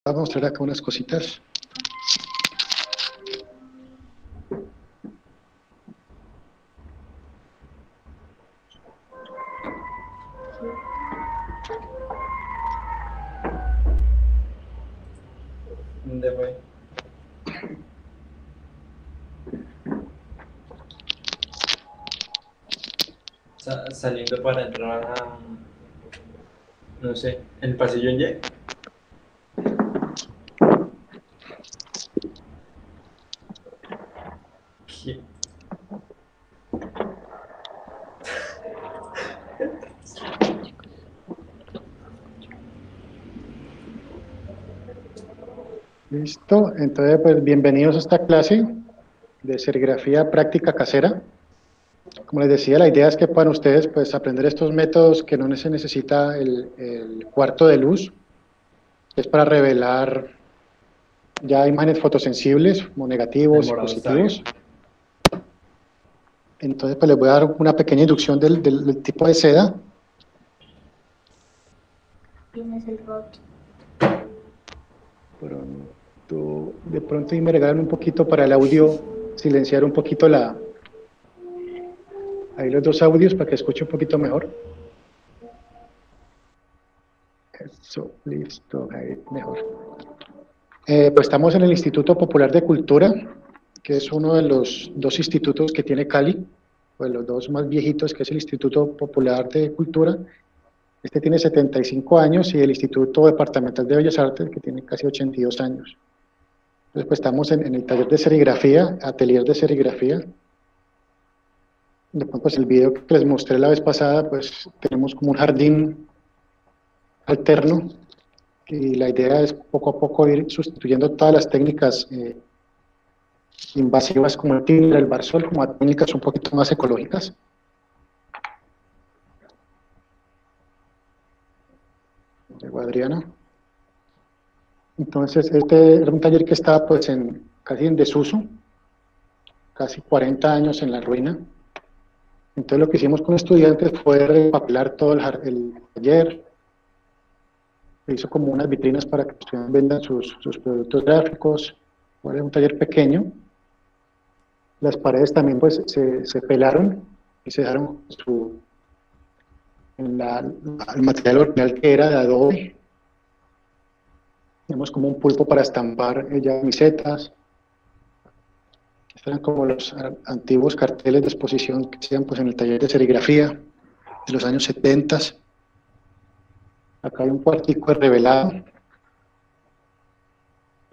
a mostrar acá unas cositas. ¿Dónde fue? Saliendo para entrar a, no sé, el pasillo en Y. ¿Qué? Listo, entonces pues bienvenidos a esta clase de serigrafía práctica casera. Como les decía, la idea es que puedan ustedes pues aprender estos métodos que no se necesita el cuarto de luz, es para revelar ya imágenes fotosensibles, como El negativos y morado está bien. positivos. Entonces pues les voy a dar una pequeña inducción del tipo de seda. Tienes el roto. De pronto y me regalan un poquito para el audio, silenciar un poquito ahí los dos audios para que escuche un poquito mejor. Eso, listo, ahí mejor. Pues estamos en el Instituto Popular de Cultura, que es uno de los dos institutos que tiene Cali, pues los dos más viejitos, que es el Instituto Popular de Cultura. Este tiene 75 años y el Instituto Departamental de Bellas Artes, que tiene casi 82 años. Entonces, pues estamos en el taller de serigrafía, atelier de serigrafía. Después, pues el video que les mostré la vez pasada, pues tenemos como un jardín alterno y la idea es poco a poco ir sustituyendo todas las técnicas invasivas como el timbre, el barsol, como a técnicas un poquito más ecológicas. Llegó Adriana. Entonces, este era un taller que estaba pues casi en desuso, casi 40 años en la ruina. Entonces lo que hicimos con estudiantes fue repapelar todo el taller, se hizo como unas vitrinas para que los estudiantes vendan sus productos gráficos. Fue un taller pequeño. Las paredes también pues se pelaron y se dejaron el material original que era de adobe. Tenemos como un pulpo para estampar ya camisetas. Estos eran como los antiguos carteles de exposición que hacían pues en el taller de serigrafía de los años 70. Acá hay un cuartico revelado.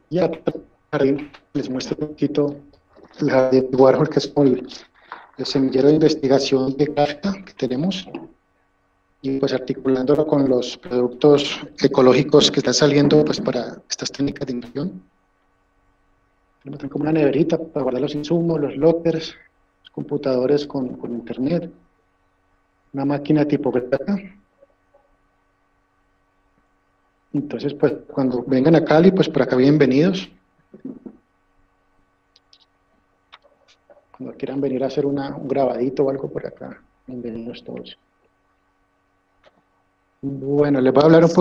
Y acá les muestro un poquito el jardín de Warhol, que es como el semillero de investigación de gráfica que tenemos, y pues articulándolo con los productos ecológicos que están saliendo pues para estas técnicas de impresión. Tenemos como una neverita para guardar los insumos, los lockers, los computadores con internet, una máquina tipográfica. Entonces, pues, cuando vengan a Cali, pues por acá bienvenidos. Cuando quieran venir a hacer un grabadito o algo por acá, bienvenidos todos. Bueno, les voy a hablar un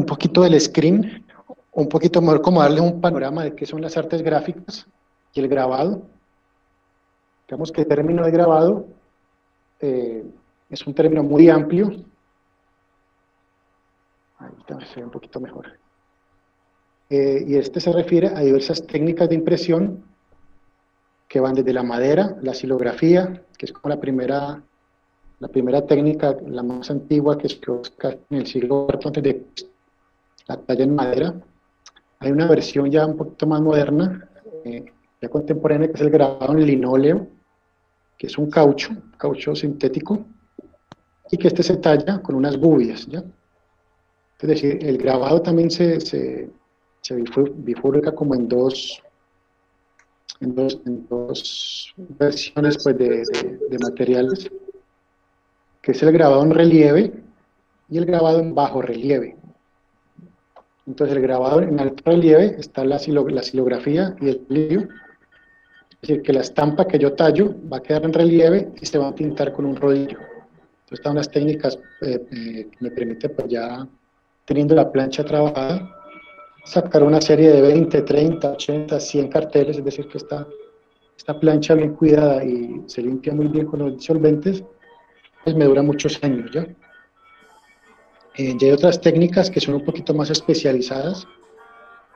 poquito del screen, un poquito mejor como darles un panorama de qué son las artes gráficas y el grabado. Digamos que el término de grabado es un término muy amplio. Ahí se ve un poquito mejor. Y este se refiere a diversas técnicas de impresión que van desde la madera, la silografía, que es como la primera técnica, la más antigua, que es en el siglo IV antes de Cristo, la talla en madera. Hay una versión ya un poquito más moderna, ya contemporánea, que es el grabado en linóleo, que es un caucho sintético, y que este se talla con unas gubias, ¿ya? Es decir, el grabado también se bifurca como en dos versiones pues, de materiales, que es el grabado en relieve y el grabado en bajo relieve. Entonces el grabado en alto relieve está la silografía y el relieve, es decir, que la estampa que yo tallo va a quedar en relieve y se va a pintar con un rodillo. Entonces están unas técnicas que me permiten pues ya teniendo la plancha trabajada, sacar una serie de 20, 30, 80, 100 carteles, es decir, que esta plancha bien cuidada y se limpia muy bien con los disolventes, pues me dura muchos años ya. Ya hay otras técnicas que son un poquito más especializadas,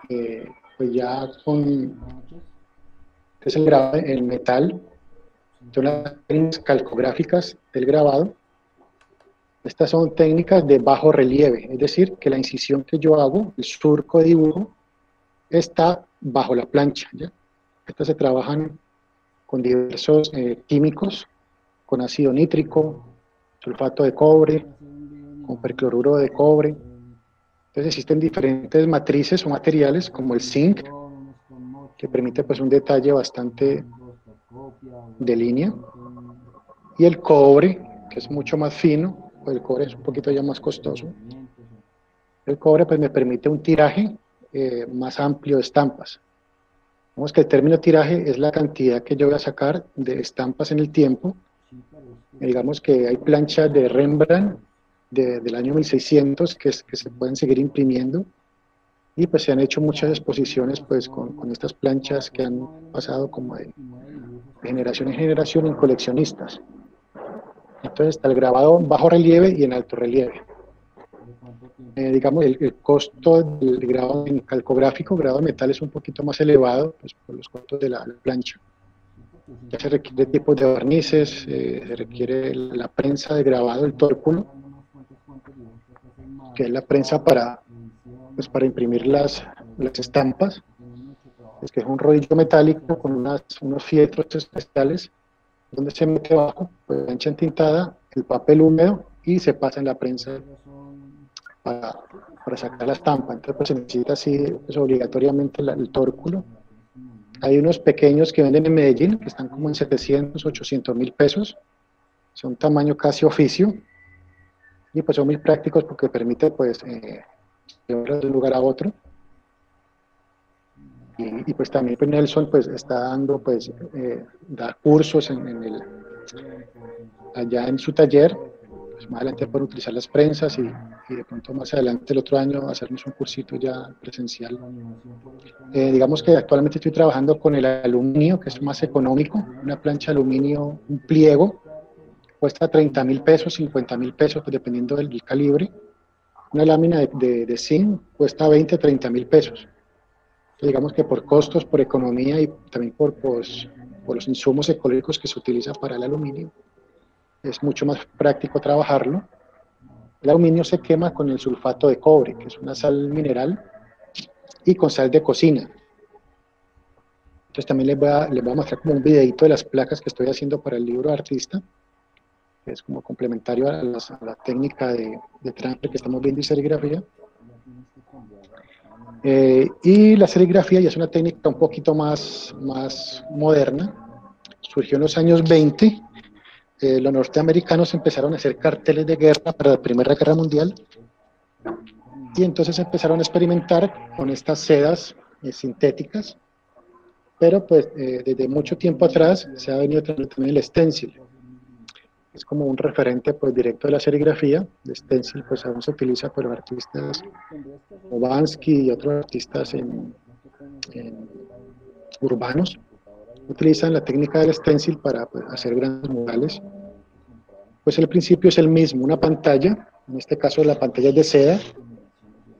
pues ya con es el grabado en metal, son las técnicas calcográficas del grabado. Estas son técnicas de bajo relieve, es decir, que la incisión que yo hago, el surco de dibujo, está bajo la plancha, ¿ya? Estas se trabajan con diversos químicos, con ácido nítrico, sulfato de cobre, con percloruro de cobre. Entonces existen diferentes matrices o materiales como el zinc, que permite pues un detalle bastante de línea, y el cobre, que es mucho más fino, pues el cobre es un poquito ya más costoso. El cobre pues me permite un tiraje más amplio de estampas. Vemos que el término tiraje es la cantidad que yo voy a sacar de estampas en el tiempo. Digamos que hay planchas de Rembrandt del año 1600 que se pueden seguir imprimiendo, y pues se han hecho muchas exposiciones pues con estas planchas que han pasado como de generación en generación en coleccionistas. Entonces está el grabado en bajo relieve y en alto relieve. Digamos, el costo del grabado en calcográfico, grabado en metal, es un poquito más elevado pues, por los costos de la plancha. Ya se requiere tipos de barnices, se requiere la prensa de grabado, el tórculo, que es la prensa pues, para imprimir las estampas, es que es un rodillo metálico con unos fieltros especiales donde se mete abajo, pues, plancha entintada, el papel húmedo y se pasa en la prensa para sacar la estampa. Entonces pues, se necesita así pues, obligatoriamente el tórculo. Hay unos pequeños que venden en Medellín, que están como en 700, 800 mil pesos, son tamaño casi oficio, y pues son muy prácticos porque permite pues llevarlos de un lugar a otro. Y pues también pues Nelson pues está dando pues da cursos allá en su taller. Pues más adelante pueden utilizar las prensas y de pronto más adelante el otro año hacernos un cursito ya presencial. Digamos que actualmente estoy trabajando con el aluminio, que es más económico. Una plancha de aluminio, un pliego, cuesta 30 mil pesos, 50 mil pesos, pues dependiendo del calibre. Una lámina de zinc cuesta 20, 30 mil pesos. Entonces, digamos que por costos, por economía y también por los insumos ecológicos que se utilizan para el aluminio, es mucho más práctico trabajarlo. El aluminio se quema con el sulfato de cobre, que es una sal mineral, y con sal de cocina. Entonces también les voy a mostrar como un videito de las placas que estoy haciendo para el libro de artista, que es como complementario a la técnica de transfer que estamos viendo y serigrafía. Y la serigrafía ya es una técnica un poquito más moderna. Surgió en los años 20. Los norteamericanos empezaron a hacer carteles de guerra para la Primera Guerra Mundial, y entonces empezaron a experimentar con estas sedas sintéticas, pero pues desde mucho tiempo atrás se ha venido también el stencil. Es como un referente pues directo de la serigrafía. El stencil pues aún se utiliza por los artistas como Bansky y otros artistas urbanos. Utilizan la técnica del stencil para pues, hacer grandes murales. Pues el principio es el mismo, una pantalla, en este caso la pantalla es de seda,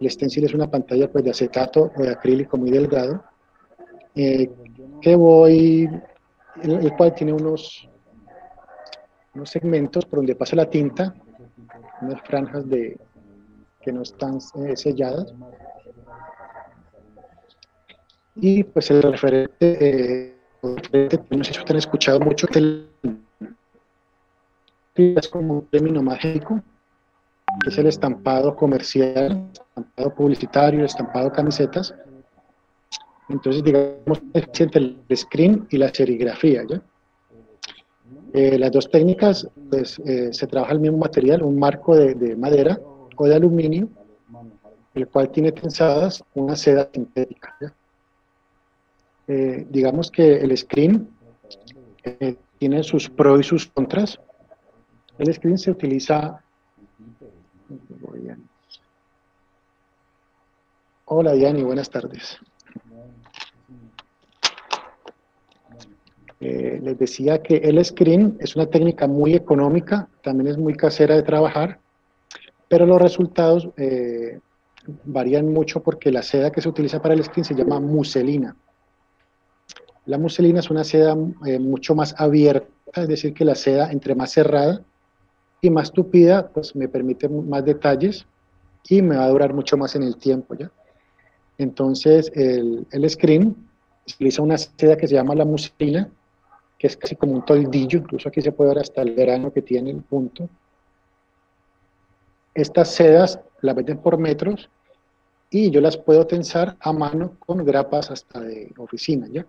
el stencil es una pantalla pues, de acetato o de acrílico muy delgado, el cual tiene unos segmentos por donde pasa la tinta, unas franjas que no están selladas, y pues el referente, no sé si ustedes han escuchado mucho, es como un término mágico, que es el estampado comercial, el estampado publicitario, el estampado camisetas. Entonces, digamos, es entre el screen y la serigrafía, ¿ya? Las dos técnicas, pues, se trabaja el mismo material, un marco de madera o de aluminio, el cual tiene tensadas una seda sintética, ¿ya? Digamos que el screen tiene sus pros y sus contras. El screen se utiliza Hola Diani, buenas tardes. Les decía que el screen es una técnica muy económica, también es muy casera de trabajar, pero los resultados varían mucho porque la seda que se utiliza para el screen se llama muselina. La muselina es una seda mucho más abierta, es decir, que la seda entre más cerrada y más tupida, pues me permite más detalles y me va a durar mucho más en el tiempo, ¿ya? Entonces, el screen utiliza una seda que se llama la muselina, que es casi como un toldillo, incluso aquí se puede ver hasta el grano que tiene el punto. Estas sedas las venden por metros y yo las puedo tensar a mano con grapas hasta de oficina, ¿ya?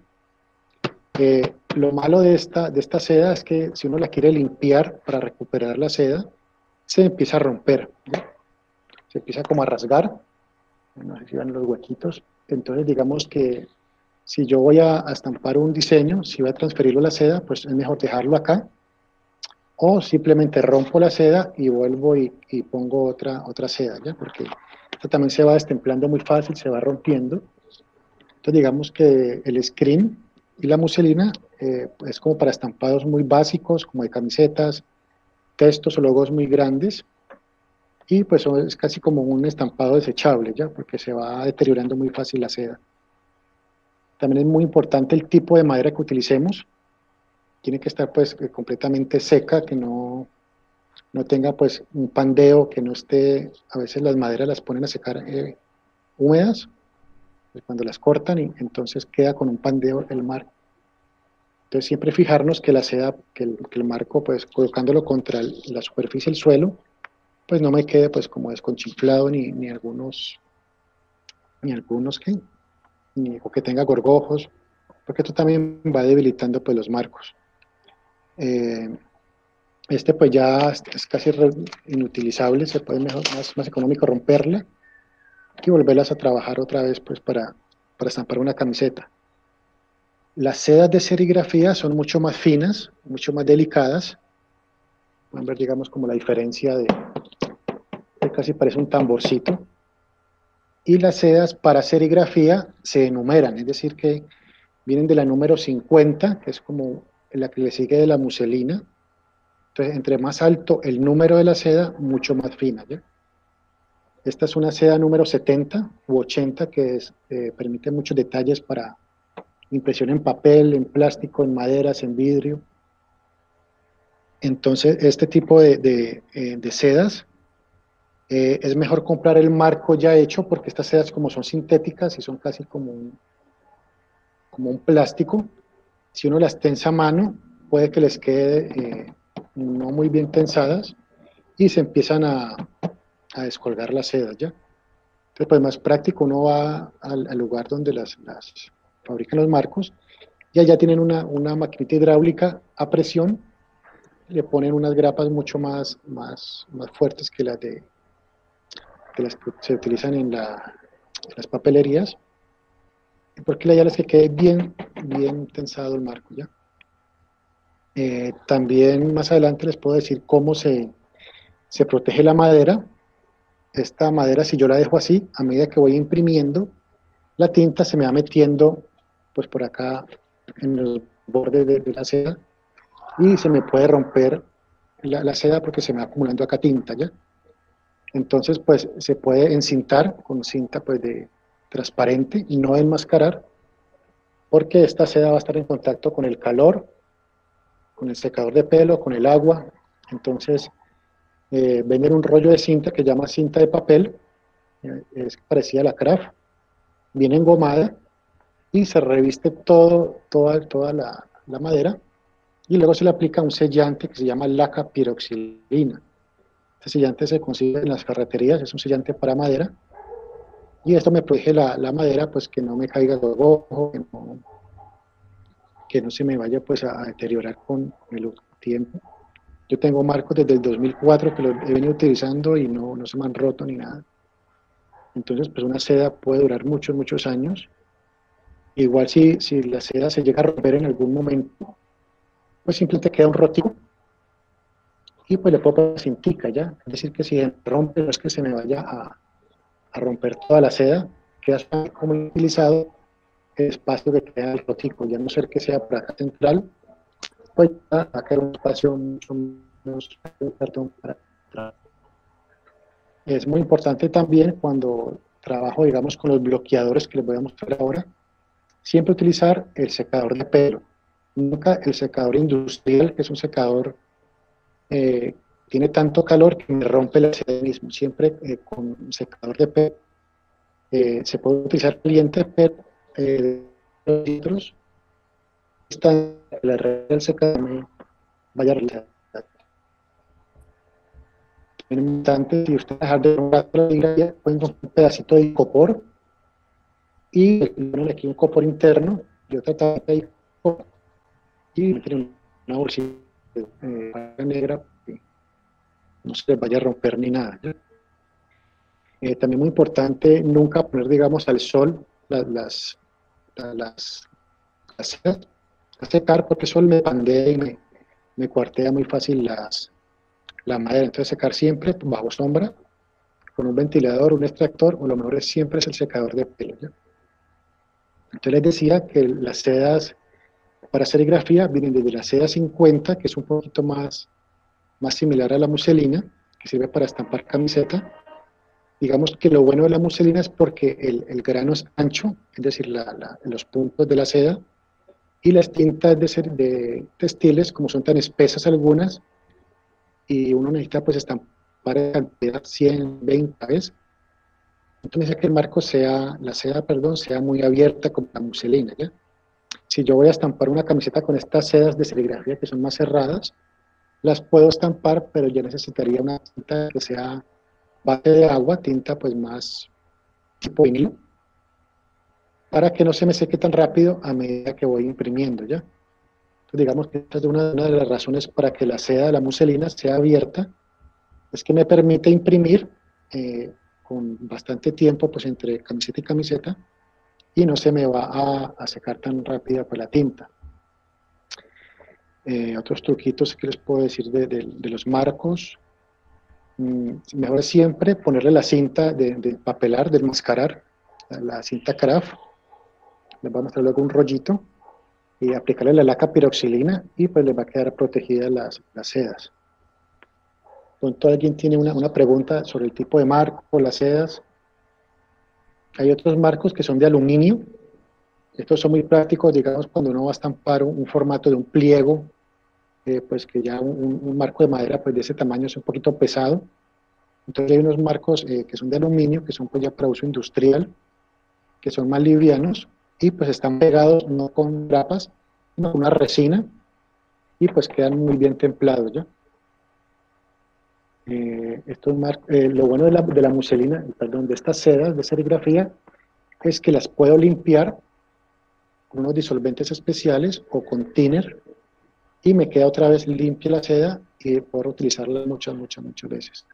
Lo malo de esta seda es que si uno la quiere limpiar para recuperar la seda, se empieza a romper, ¿ya? Se empieza como a rasgar, no sé si van los huequitos. Entonces digamos que si yo voy a estampar un diseño, si voy a transferirlo a la seda, pues es mejor dejarlo acá, o simplemente rompo la seda y vuelvo y pongo otra seda, ¿ya? Porque esto también se va destemplando muy fácil, se va rompiendo. Entonces digamos que el screen y la muselina es como para estampados muy básicos, como de camisetas, textos o logos muy grandes, y pues es casi como un estampado desechable, ¿ya? Porque se va deteriorando muy fácil la seda. También es muy importante el tipo de madera que utilicemos. Tiene que estar pues completamente seca, que no tenga pues un pandeo, que no esté, a veces las maderas las ponen a secar húmedas, pues, cuando las cortan, y entonces queda con un pandeo el marco. Entonces siempre fijarnos que la seda, que el marco, pues colocándolo contra la superficie del suelo, pues no me quede pues como desconchiflado ni algunos o que tenga gorgojos, porque esto también va debilitando pues los marcos. Este pues ya es casi inutilizable, se puede más económico romperla y volverlas a trabajar otra vez pues para estampar una camiseta. Las sedas de serigrafía son mucho más finas, mucho más delicadas. Pueden ver, digamos, como la diferencia que casi parece un tamborcito. Y las sedas para serigrafía se enumeran, es decir, que vienen de la número 50, que es como la que le sigue de la muselina. Entonces, entre más alto el número de la seda, mucho más fina, ¿ya? Esta es una seda número 70 u 80, que permite muchos detalles para impresión en papel, en plástico, en maderas, en vidrio. Entonces, este tipo de sedas, es mejor comprar el marco ya hecho, porque estas sedas, como son sintéticas y son casi como un plástico, si uno las tensa a mano, puede que les quede no muy bien tensadas y se empiezan a descolgar las sedas, ¿ya? Entonces, pues más práctico, uno va al lugar donde las fabrican los marcos y allá tienen una maquinita hidráulica a presión, le ponen unas grapas mucho más fuertes que las que se utilizan en las papelerías, porque la idea es que quede bien tensado el marco, ¿ya? También más adelante les puedo decir cómo se protege la madera. Esta madera, si yo la dejo así, a medida que voy imprimiendo, la tinta se me va metiendo pues por acá en los bordes de la seda y se me puede romper la seda porque se me va acumulando acá tinta, ¿ya? Entonces pues se puede encintar con cinta pues de transparente y no enmascarar, porque esta seda va a estar en contacto con el calor, con el secador de pelo, con el agua. Entonces venden un rollo de cinta que llama cinta de papel, es parecida a la craft, viene engomada y se reviste toda la madera, y luego se le aplica un sellante que se llama laca piroxilina. Este sellante se consigue en las ferreterías, es un sellante para madera, y esto me protege la madera, pues que no me caiga el ojo, que no se me vaya pues a deteriorar con el tiempo. Yo tengo marcos desde el 2004 que los he venido utilizando y no se me han roto ni nada. Entonces, pues una seda puede durar muchos años. Igual si la seda se llega a romper en algún momento, pues simplemente queda un rotico y pues le puedo poner cintica, ¿ya? Es decir, que si rompe, no es que se me vaya a romper toda la seda, queda como utilizado el espacio que queda el rotico, ya no ser que sea para acá central, pues va a quedar un espacio mucho menos, perdón, para atrás. Es muy importante también cuando trabajo, digamos, con los bloqueadores que les voy a mostrar ahora, siempre utilizar el secador de pelo, nunca el secador industrial, que es un secador tiene tanto calor que me rompe la seda mismo. Siempre con un secador de pelo se puede utilizar caliente, pero litros está la red del secador me vaya a realizar. En un instante, si usted dejar de un rato la liga, pueden comprar un pedacito de icopor y ponen aquí un copor interno y otra tapa de icopor y tienen una bolsita negra que no se les vaya a romper ni nada. También muy importante nunca poner, digamos, al sol las sedas a secar, porque el sol me pandea y me cuartea muy fácil la madera. Entonces secar siempre bajo sombra, con un ventilador, un extractor, o lo mejor siempre es el secador de pelo, ¿ya? Entonces les decía que las sedas para serigrafía vienen desde la seda 50, que es un poquito más similar a la muselina, que sirve para estampar camiseta. Digamos que lo bueno de la muselina es porque el grano es ancho, es decir, los puntos de la seda, y las tintas de textiles, como son tan espesas algunas, y uno necesita pues estampar en cantidad 100, 20 veces, entonces que el marco sea, la seda, perdón, sea muy abierta como la muselina, ¿ya? Si yo voy a estampar una camiseta con estas sedas de serigrafía que son más cerradas, las puedo estampar, pero ya necesitaría una tinta que sea base de agua, tinta pues más tipo vinilo, para que no se me seque tan rápido a medida que voy imprimiendo, ¿ya? Entonces, digamos que esta es una de las razones para que la seda de la muselina sea abierta, es que me permite imprimir con bastante tiempo, pues entre camiseta y camiseta, y no se me va a secar tan rápida pues, la tinta. Otros truquitos que les puedo decir de los marcos, mejor siempre ponerle la cinta de papelar, del mascarar, la cinta craft, les voy a mostrar luego un rollito, y aplicarle la laca piroxilina y pues les va a quedar protegidas las sedas. Entonces, alguien tiene una pregunta sobre el tipo de marco, las sedas. Hay otros marcos que son de aluminio. Estos son muy prácticos, digamos, cuando uno va a estampar un formato de un pliego, pues que ya un marco de madera pues de ese tamaño es un poquito pesado. Entonces hay unos marcos que son de aluminio, que son pues ya para uso industrial, que son más livianos y pues están pegados no con grapas, sino con una resina y pues quedan muy bien templados, ¿ya? Lo bueno de la muselina, perdón, de estas sedas de serigrafía es que las puedo limpiar con unos disolventes especiales o con thinner y me queda otra vez limpia la seda y puedo utilizarla muchas veces,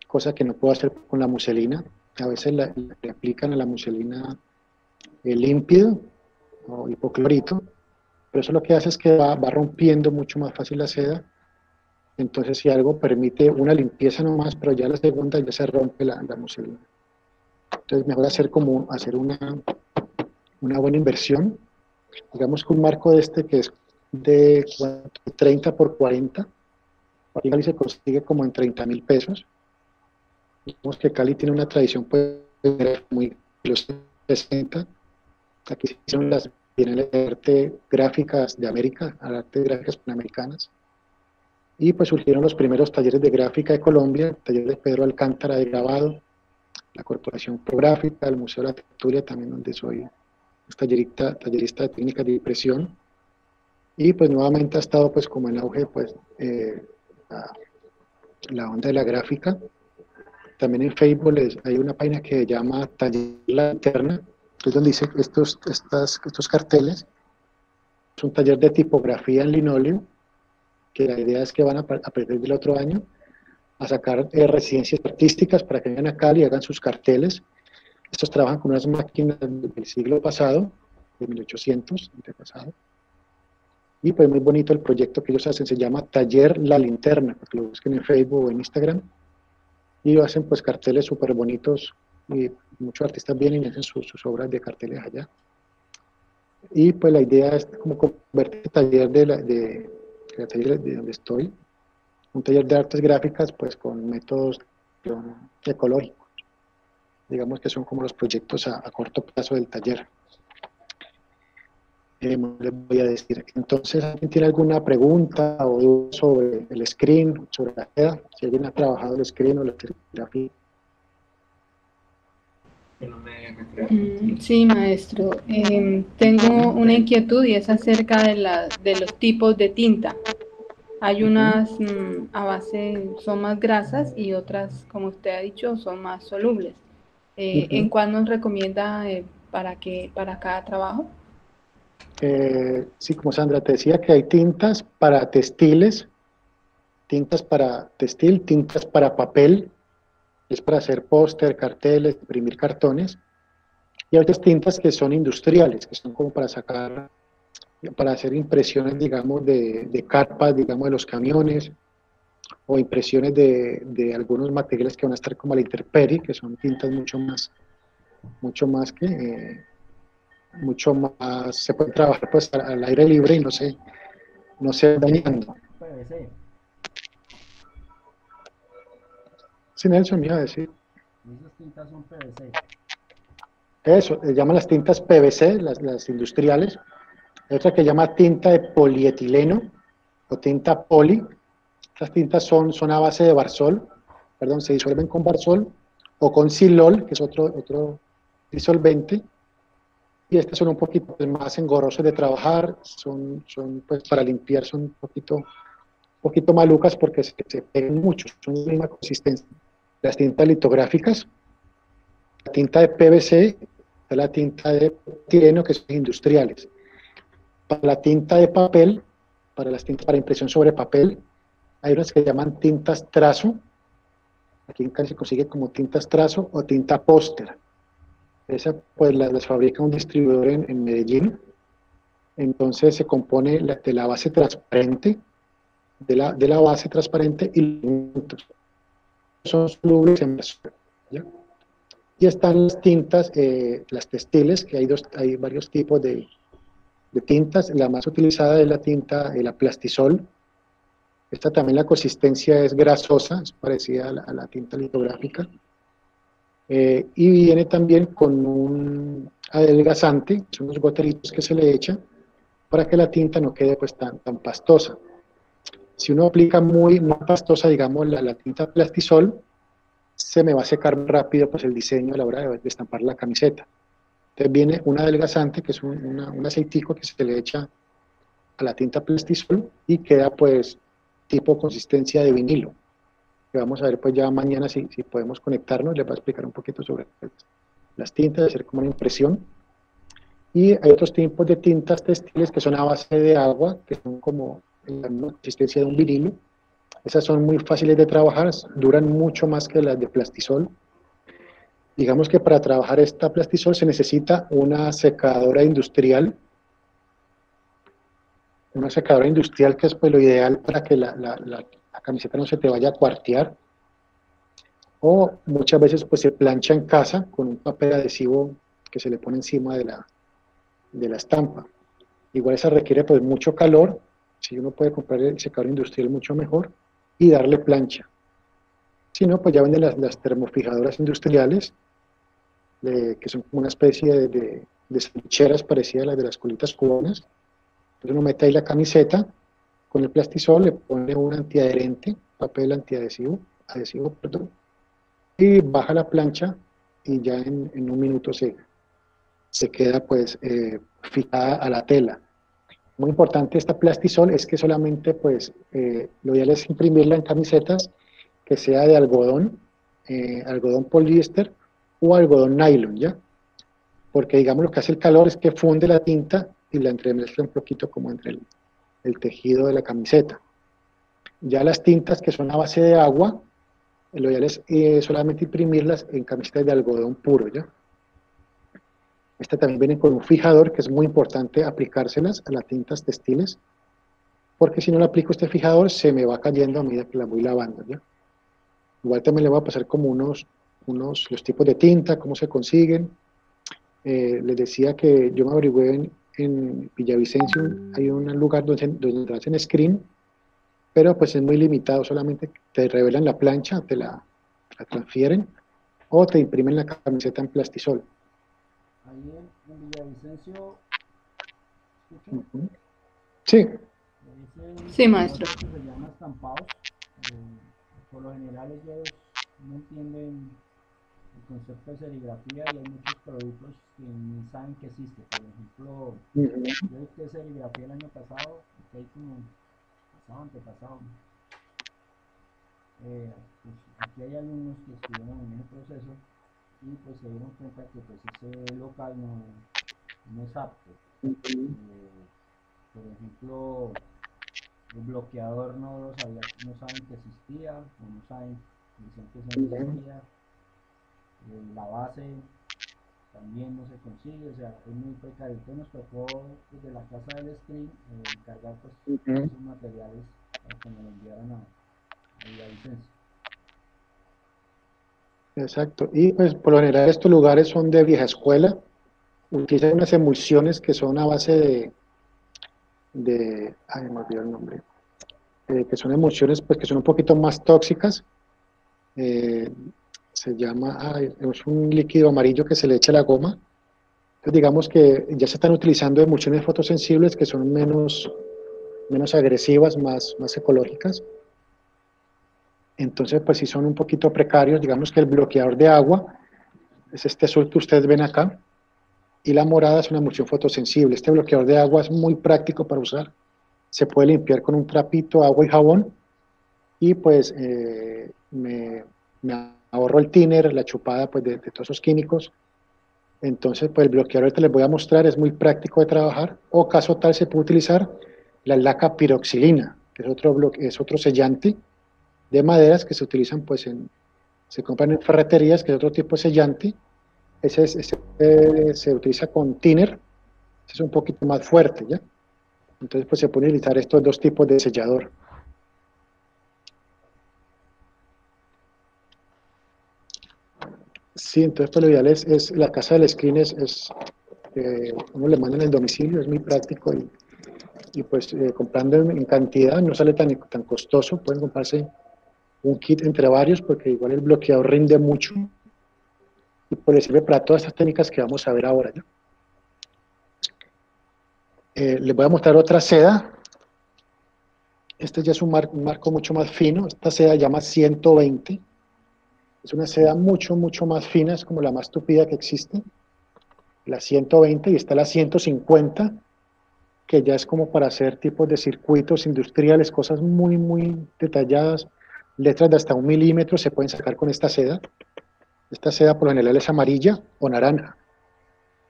cosa que no puedo hacer con la muselina. A veces le aplican a la muselina límpido o hipoclorito, pero eso lo que hace es que va rompiendo mucho más fácil la seda. Entonces, si algo permite una limpieza nomás, pero ya la segunda ya se rompe la muselina. Entonces, mejor hacer una buena inversión. Digamos que un marco de este que es de 30 por 40, aquí Cali se consigue como en 30.000 pesos. Digamos que Cali tiene una tradición pues muy de los 60. Aquí se hicieron las bienales de arte gráficas de América, arte gráficas panamericanas. Y pues surgieron los primeros talleres de gráfica de Colombia, el taller de Pedro Alcántara de grabado, la Corporación Prográfica, el Museo de la Textura, también donde soy tallerista de técnicas de impresión. Y pues nuevamente ha estado pues como en auge pues la onda de la gráfica. También en Facebook hay una página que se llama Taller La Linterna, que es donde dice estos carteles. Es un taller de tipografía en linóleo, que la idea es que van a partir del otro año a sacar residencias artísticas para que vengan a Cali y hagan sus carteles. Estos trabajan con unas máquinas del siglo pasado, de 1800, antepasado. Y pues muy bonito el proyecto que ellos hacen, se llama Taller La Linterna, porque lo busquen en Facebook o en Instagram. Y hacen pues carteles súper bonitos y muchos artistas vienen y hacen sus obras de carteles allá. Y pues la idea es como convertir el taller el taller de donde estoy, un taller de artes gráficas, pues con métodos ecológicos. Digamos que son como los proyectos a corto plazo del taller. Les voy a decir. Entonces, ¿alguien tiene alguna pregunta o duda sobre el screen, sobre la TEDA? Si alguien ha trabajado el screen o la serigrafía. Que no me creo. Sí, maestro. Tengo una inquietud y es acerca de los tipos de tinta. Hay unas a base, son más grasas y otras, como usted ha dicho, son más solubles. ¿En cuál nos recomienda para cada trabajo? Sí, como Sandra te decía, que hay tintas para textiles, tintas para textil, tintas para papel, es para hacer póster, carteles, imprimir cartones, y hay otras tintas que son industriales, que son como para sacar, para hacer impresiones, digamos, de carpas, digamos, de los camiones, o impresiones de algunos materiales que van a estar como a la intemperie, que son tintas mucho más mucho más, se puede trabajar pues al aire libre y no se dañando. PVC. Sí, Nelson, me iba a decir. Esas tintas son PVC. Eso, se llaman las tintas PVC, las industriales. Hay otra que llama tinta de polietileno o tinta poli. Estas tintas son a base de barsol, perdón, se disuelven con barsol o con silol, que es otro disolvente. Y estas son un poquito más engorrosas de trabajar, son pues para limpiar son un poquito malucas porque se pegan mucho, son de la misma consistencia. Las tintas litográficas, la tinta de PVC, la tinta de polietileno, que son industriales. Para la tinta de papel, para las tintas para impresión sobre papel, hay unas que llaman tintas trazo, aquí en Cali se consigue como tintas trazo o tinta póster. Esa pues las fabrica un distribuidor en Medellín. Entonces se compone de la base transparente, de la base transparente y son solubles en basurero, ¿ya? Y están las tintas, las textiles, que hay varios tipos de tintas. La más utilizada es la tinta, la plastisol. Esta también la consistencia es grasosa, es parecida a la tinta litográfica. Y viene también con un adelgazante, son unos goteritos que se le echan para que la tinta no quede pues tan pastosa. Si uno aplica muy pastosa, digamos, la tinta plastisol, se me va a secar rápido pues el diseño a la hora de estampar la camiseta. Entonces viene un adelgazante, que es un aceitico que se le echa a la tinta plastisol y queda pues tipo consistencia de vinilo. Que vamos a ver pues ya mañana si podemos conectarnos, les voy a explicar un poquito sobre las tintas, hacer como una impresión. Y hay otros tipos de tintas textiles que son a base de agua, que son como la misma consistencia de un vinilo. Esas son muy fáciles de trabajar, duran mucho más que las de plastisol. Digamos que para trabajar esta plastisol se necesita una secadora industrial. Una secadora industrial que es pues lo ideal para que la camiseta no se te vaya a cuartear. O muchas veces pues se plancha en casa con un papel adhesivo que se le pone encima de la estampa. Igual esa requiere pues mucho calor, si uno puede comprar el secador industrial mucho mejor, y darle plancha. Si no, pues ya venden las termofijadoras industriales, que son como una especie de sandwicheras parecidas a las de las colitas cubanas. Entonces uno mete ahí la camiseta, con el plastisol le pone un antiadherente, papel antiadhesivo, perdón, y baja la plancha y ya en un minuto se queda pues fijada a la tela. Muy importante esta plastisol es que solamente pues lo ideal es imprimirla en camisetas que sea de algodón, algodón poliéster o algodón nylon, ¿ya? Porque digamos lo que hace el calor es que funde la tinta y la entremezcla un poquito como entre el tejido de la camiseta. Ya las tintas que son a base de agua, lo ideal es solamente imprimirlas en camisetas de algodón puro, ¿ya? Esta también viene con un fijador, que es muy importante aplicárselas a las tintas textiles, porque si no le aplico este fijador, se me va cayendo a medida que la voy lavando, ¿ya? Igual también le voy a pasar como unos los tipos de tinta, cómo se consiguen. Les decía que yo me averigüé en Villavicencio, hay un lugar donde hacen screen, pero pues es muy limitado, solamente te revelan la plancha, la transfieren, o te imprimen la camiseta en plastisol. Ahí en Villavicencio, ¿escuchan? Sí. Sí, maestro. Que se llama estampados. Por lo general ellos no entienden el concepto de serigrafía y hay muchos productos que ni saben que existe. Por ejemplo, yo hice serigrafía el año pasado, que hay como pasado, antepasado. Pues aquí hay alumnos que estuvieron en el proceso y pues se dieron cuenta que pues ese local no es apto. Por ejemplo, el bloqueador no saben que existía, o no saben, dicen que eso no existía. La base también no se consigue, o sea, es muy precario. Entonces nos tocó desde la casa del screen encargar pues esos materiales para que nos lo enviaran a Villavicencio. Exacto, y pues por lo general estos lugares son de vieja escuela, utilizan unas emulsiones que son a base ay, me olvidó el nombre, que son emulsiones pues que son un poquito más tóxicas, se llama, es un líquido amarillo que se le echa a la goma. Entonces digamos que ya se están utilizando emulsiones fotosensibles que son menos agresivas, más ecológicas. Entonces pues sí son un poquito precarios. Digamos que el bloqueador de agua es este azul que ustedes ven acá, y la morada es una emulsión fotosensible. Este bloqueador de agua es muy práctico para usar, se puede limpiar con un trapito, agua y jabón, y pues me ahorro el thinner, la chupada pues de todos esos químicos. Entonces pues el bloqueador que les voy a mostrar es muy práctico de trabajar, o caso tal se puede utilizar la laca piroxilina, que es otro sellante de maderas que se utilizan pues se compran en ferreterías, que es otro tipo de sellante. Ese se utiliza con thinner, ese es un poquito más fuerte, ¿ya? Entonces pues se pueden utilizar estos dos tipos de sellador. Sí, entonces pues lo ideal es la casa del screen uno le manda en el domicilio, es muy práctico, y pues comprando en cantidad no sale tan costoso. Pueden comprarse un kit entre varios porque igual el bloqueador rinde mucho y pues le sirve para todas estas técnicas que vamos a ver ahora, ¿ya? Les voy a mostrar otra seda. Este ya es un marco mucho más fino. Esta seda se llama 120. Es una seda mucho más fina, es como la más tupida que existe. La 120, y está la 150, que ya es como para hacer tipos de circuitos industriales, cosas muy detalladas. Letras de hasta 1 milímetro se pueden sacar con esta seda. Esta seda por lo general es amarilla o naranja.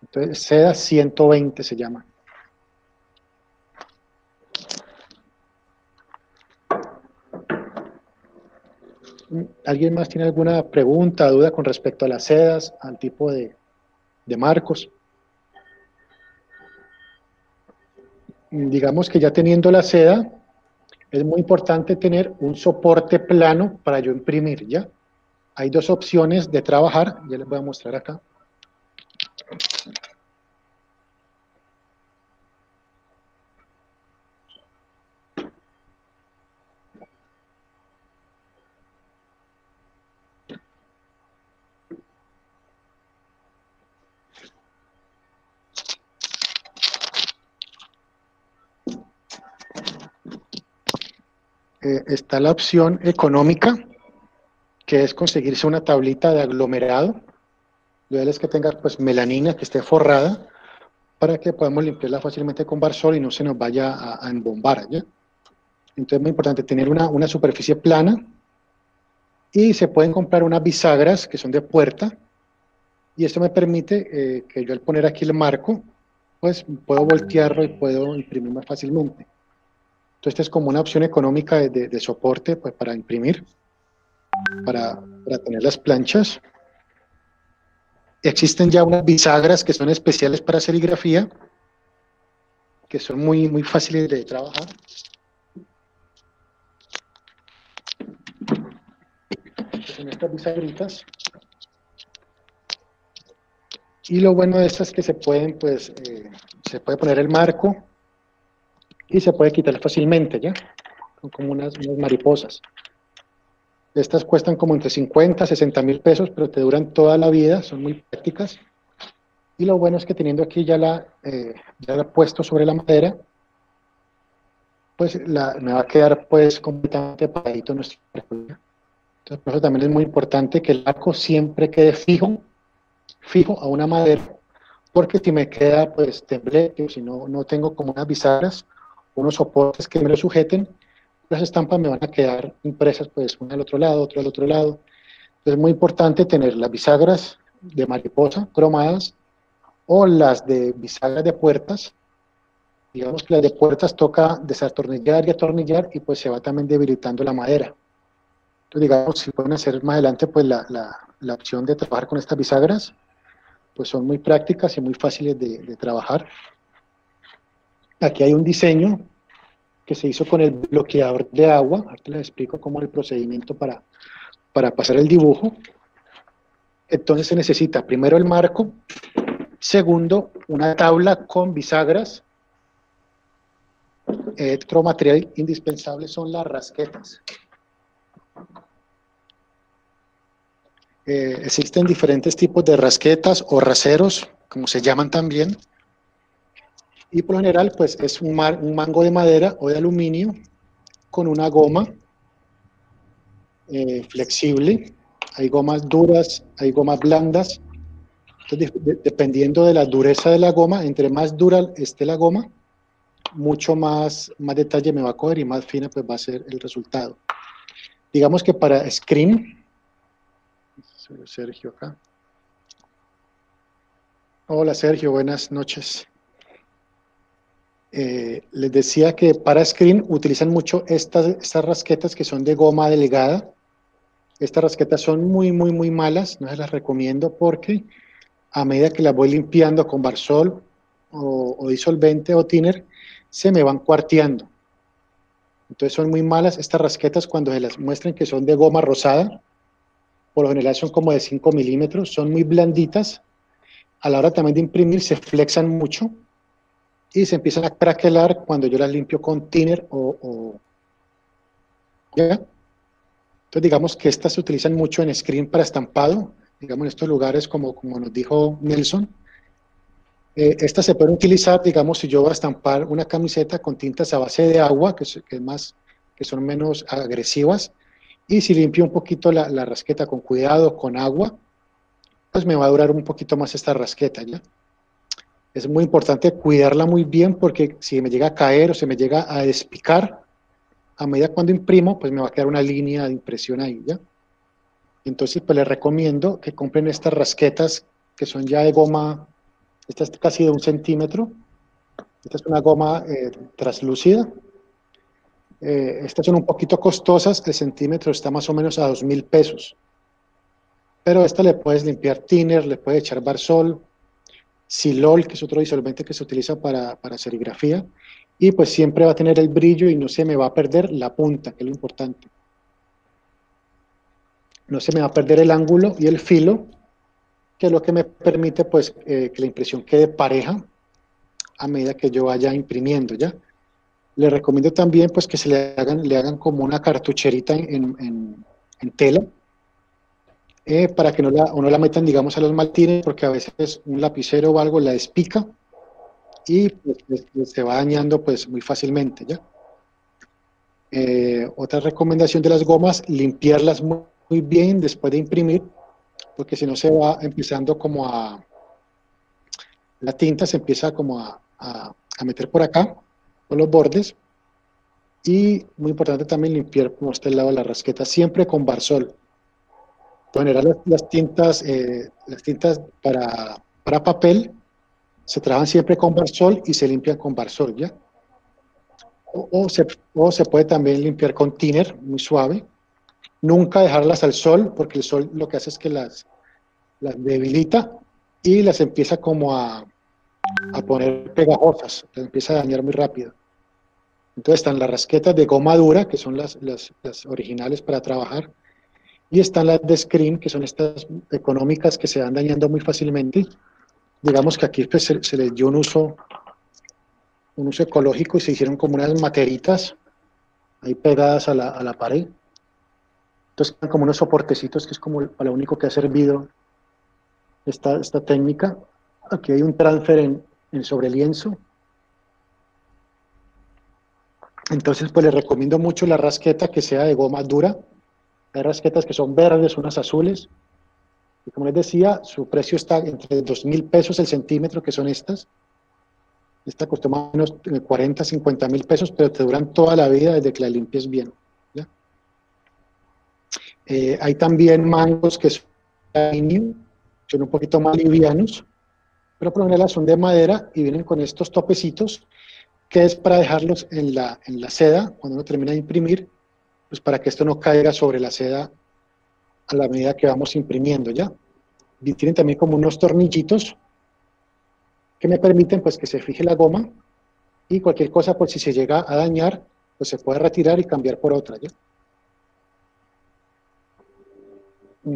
Entonces, seda 120 se llama. ¿Alguien más tiene alguna pregunta, duda con respecto a las sedas, al tipo de marcos? Digamos que ya teniendo la seda, es muy importante tener un soporte plano para yo imprimir, ¿ya? Hay dos opciones de trabajar, ya les voy a mostrar acá. Está la opción económica, que es conseguirse una tablita de aglomerado. Lo ideal es que tenga pues melanina, que esté forrada, para que podamos limpiarla fácilmente con Barsol y no se nos vaya a embombar, ¿ya? Entonces es muy importante tener una superficie plana, y se pueden comprar unas bisagras que son de puerta, y esto me permite que yo al poner aquí el marco, pues puedo voltearlo y puedo imprimir más fácilmente. Entonces esta es como una opción económica de soporte pues, para imprimir, para tener las planchas. Existen ya unas bisagras que son especiales para serigrafía, que son muy fáciles de trabajar. Son estas bisagritas. Y lo bueno de estas es que se pueden, pues, se puede poner el marco y se puede quitar fácilmente, ¿ya? Son como unas mariposas. Estas cuestan como entre 50 a 60 mil pesos, pero te duran toda la vida, son muy prácticas. Y lo bueno es que teniendo aquí ya la puesto sobre la madera, pues me va a quedar pues completamente paradito nuestro arco. Entonces, por eso también es muy importante que el arco siempre quede fijo a una madera, porque si me queda pues temblete, o si no tengo como unas bisagras, unos soportes que me lo sujeten, las estampas me van a quedar impresas pues una al otro lado, otra al otro lado. Entonces es muy importante tener las bisagras de mariposa cromadas o las de bisagras de puertas. Digamos que las de puertas toca desatornillar y atornillar y pues se va también debilitando la madera. Entonces digamos, si pueden hacer más adelante pues la opción de trabajar con estas bisagras, pues son muy prácticas y muy fáciles de trabajar. Aquí hay un diseño que se hizo con el bloqueador de agua. Aquí les explico cómo es el procedimiento para pasar el dibujo. Entonces se necesita primero el marco, segundo una tabla con bisagras. Otro material indispensable son las rasquetas. Existen diferentes tipos de rasquetas o raseros, como se llaman también. Y por lo general, pues es un mango de madera o de aluminio con una goma flexible. Hay gomas duras, hay gomas blandas. Entonces, dependiendo de la dureza de la goma, entre más dura esté la goma, mucho más detalle me va a coger y más fina pues va a ser el resultado. Digamos que para screen, soy Sergio acá. Hola Sergio, buenas noches. Les decía que para screen utilizan mucho estas rasquetas que son de goma delgada. Estas rasquetas son muy malas, no se las recomiendo porque a medida que las voy limpiando con Barsol o disolvente o thinner, se me van cuarteando. Entonces son muy malas estas rasquetas cuando se las muestran que son de goma rosada. Por lo general son como de 5 milímetros, son muy blanditas. A la hora también de imprimir se flexan mucho y se empiezan a craquelar cuando yo las limpio con thinner ¿ya? Entonces digamos que estas se utilizan mucho en screen para estampado, digamos en estos lugares como nos dijo Nelson. Estas se pueden utilizar, digamos, si yo voy a estampar una camiseta con tintas a base de agua, que son menos agresivas, y si limpio un poquito la rasqueta con cuidado, con agua, pues me va a durar un poquito más esta rasqueta, ¿ya? Es muy importante cuidarla muy bien porque si me llega a caer o se me llega a despicar, a medida cuando imprimo, pues me va a quedar una línea de impresión ahí, ¿ya? Entonces, pues les recomiendo que compren estas rasquetas que son ya de goma. Esta es casi de 1 centímetro. Esta es una goma translúcida. Estas son un poquito costosas. El centímetro está más o menos a 2.000 pesos. Pero esta le puedes limpiar thinner, le puedes echar Barsol, Silol, que es otro disolvente que se utiliza para serigrafía. Y pues siempre va a tener el brillo y no se me va a perder la punta, que es lo importante. No se me va a perder el ángulo y el filo, que es lo que me permite pues que la impresión quede pareja a medida que yo vaya imprimiendo, ¿ya? Les recomiendo también pues que le hagan como una cartucherita en tela, para que no la metan, digamos, a los maltines, porque a veces un lapicero o algo la despica y pues, se va dañando pues muy fácilmente, ¿ya? Otra recomendación de las gomas, limpiarlas muy bien después de imprimir, porque si no se va empezando como la tinta se empieza como a meter por acá, por los bordes, y muy importante también limpiar como está el lado de la rasqueta, siempre con Barsol. Por general las tintas para papel se trabajan siempre con Barsol y se limpian con Barsol, ¿ya? O se puede también limpiar con thinner, muy suave. Nunca dejarlas al sol, porque el sol lo que hace es que las debilita y las empieza como a poner pegajosas, las empieza a dañar muy rápido. Entonces están las rasquetas de goma dura, que son las originales para trabajar, y están las de screen, que son estas económicas que se van dañando muy fácilmente, digamos que aquí pues, se les dio un uso ecológico y se hicieron como unas materitas ahí pegadas a la pared. Entonces, como unos soportecitos, que es como para lo único que ha servido esta técnica. Aquí hay un transfer en sobre lienzo. Entonces, pues les recomiendo mucho la rasqueta que sea de goma dura. Hay rasquetas que son verdes, unas azules. Y como les decía, su precio está entre 2.000 pesos el centímetro, que son estas. Esta costó más o menos 40, 50 mil pesos, pero te duran toda la vida desde que la limpies bien. ¿Ya? Hay también mangos que son un poquito más livianos, pero por lo general son de madera y vienen con estos topecitos, que es para dejarlos en la seda, cuando uno termina de imprimir, pues para que esto no caiga sobre la seda a la medida que vamos imprimiendo, ¿ya? Y tienen también como unos tornillitos que me permiten pues que se fije la goma y cualquier cosa, pues si se llega a dañar, pues se puede retirar y cambiar por otra, ¿ya?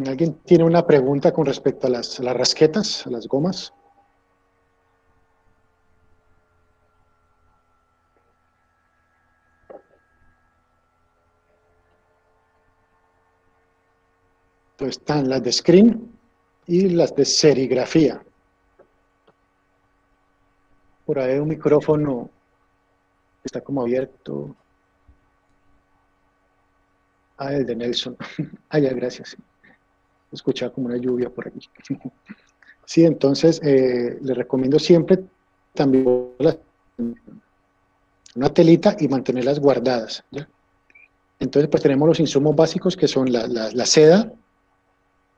¿Alguien tiene una pregunta con respecto a las rasquetas, a las gomas? Entonces están las de screen y las de serigrafía. Por ahí un micrófono está como abierto. Ah, el de Nelson. Ah, ya, gracias. Escuchaba como una lluvia por aquí. Sí, entonces les recomiendo siempre también una telita y mantenerlas guardadas, ¿ya? Entonces pues tenemos los insumos básicos que son la seda,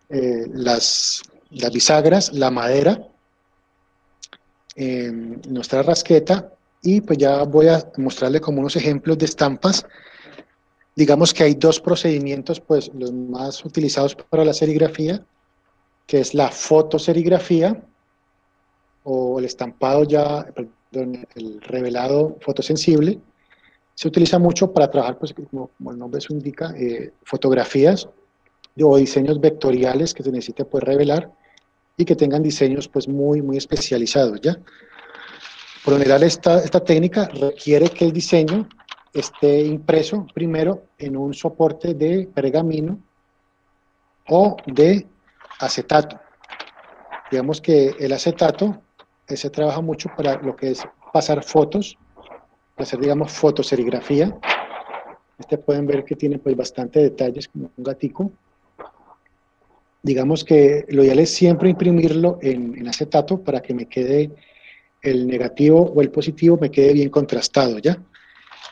las bisagras, la madera, nuestra rasqueta, y pues ya voy a mostrarle como unos ejemplos de estampas. Digamos que hay dos procedimientos, pues los más utilizados para la serigrafía, que es la fotoserigrafía, o el estampado ya, perdón, el revelado fotosensible. Se utiliza mucho para trabajar, pues como el nombre eso indica, fotografías o diseños vectoriales que se necesite pues revelar y que tengan diseños pues muy especializados, ¿ya? Por lo general esta técnica requiere que el diseño esté impreso primero en un soporte de pergamino o de acetato. Digamos que el acetato se trabaja mucho para lo que es pasar fotos, para hacer, digamos, fotoserigrafía. Pueden ver que tiene pues bastante detalles, como un gatico. Digamos que lo ideal es siempre imprimirlo en acetato para que me quede el negativo o el positivo me quede bien contrastado, ¿ya?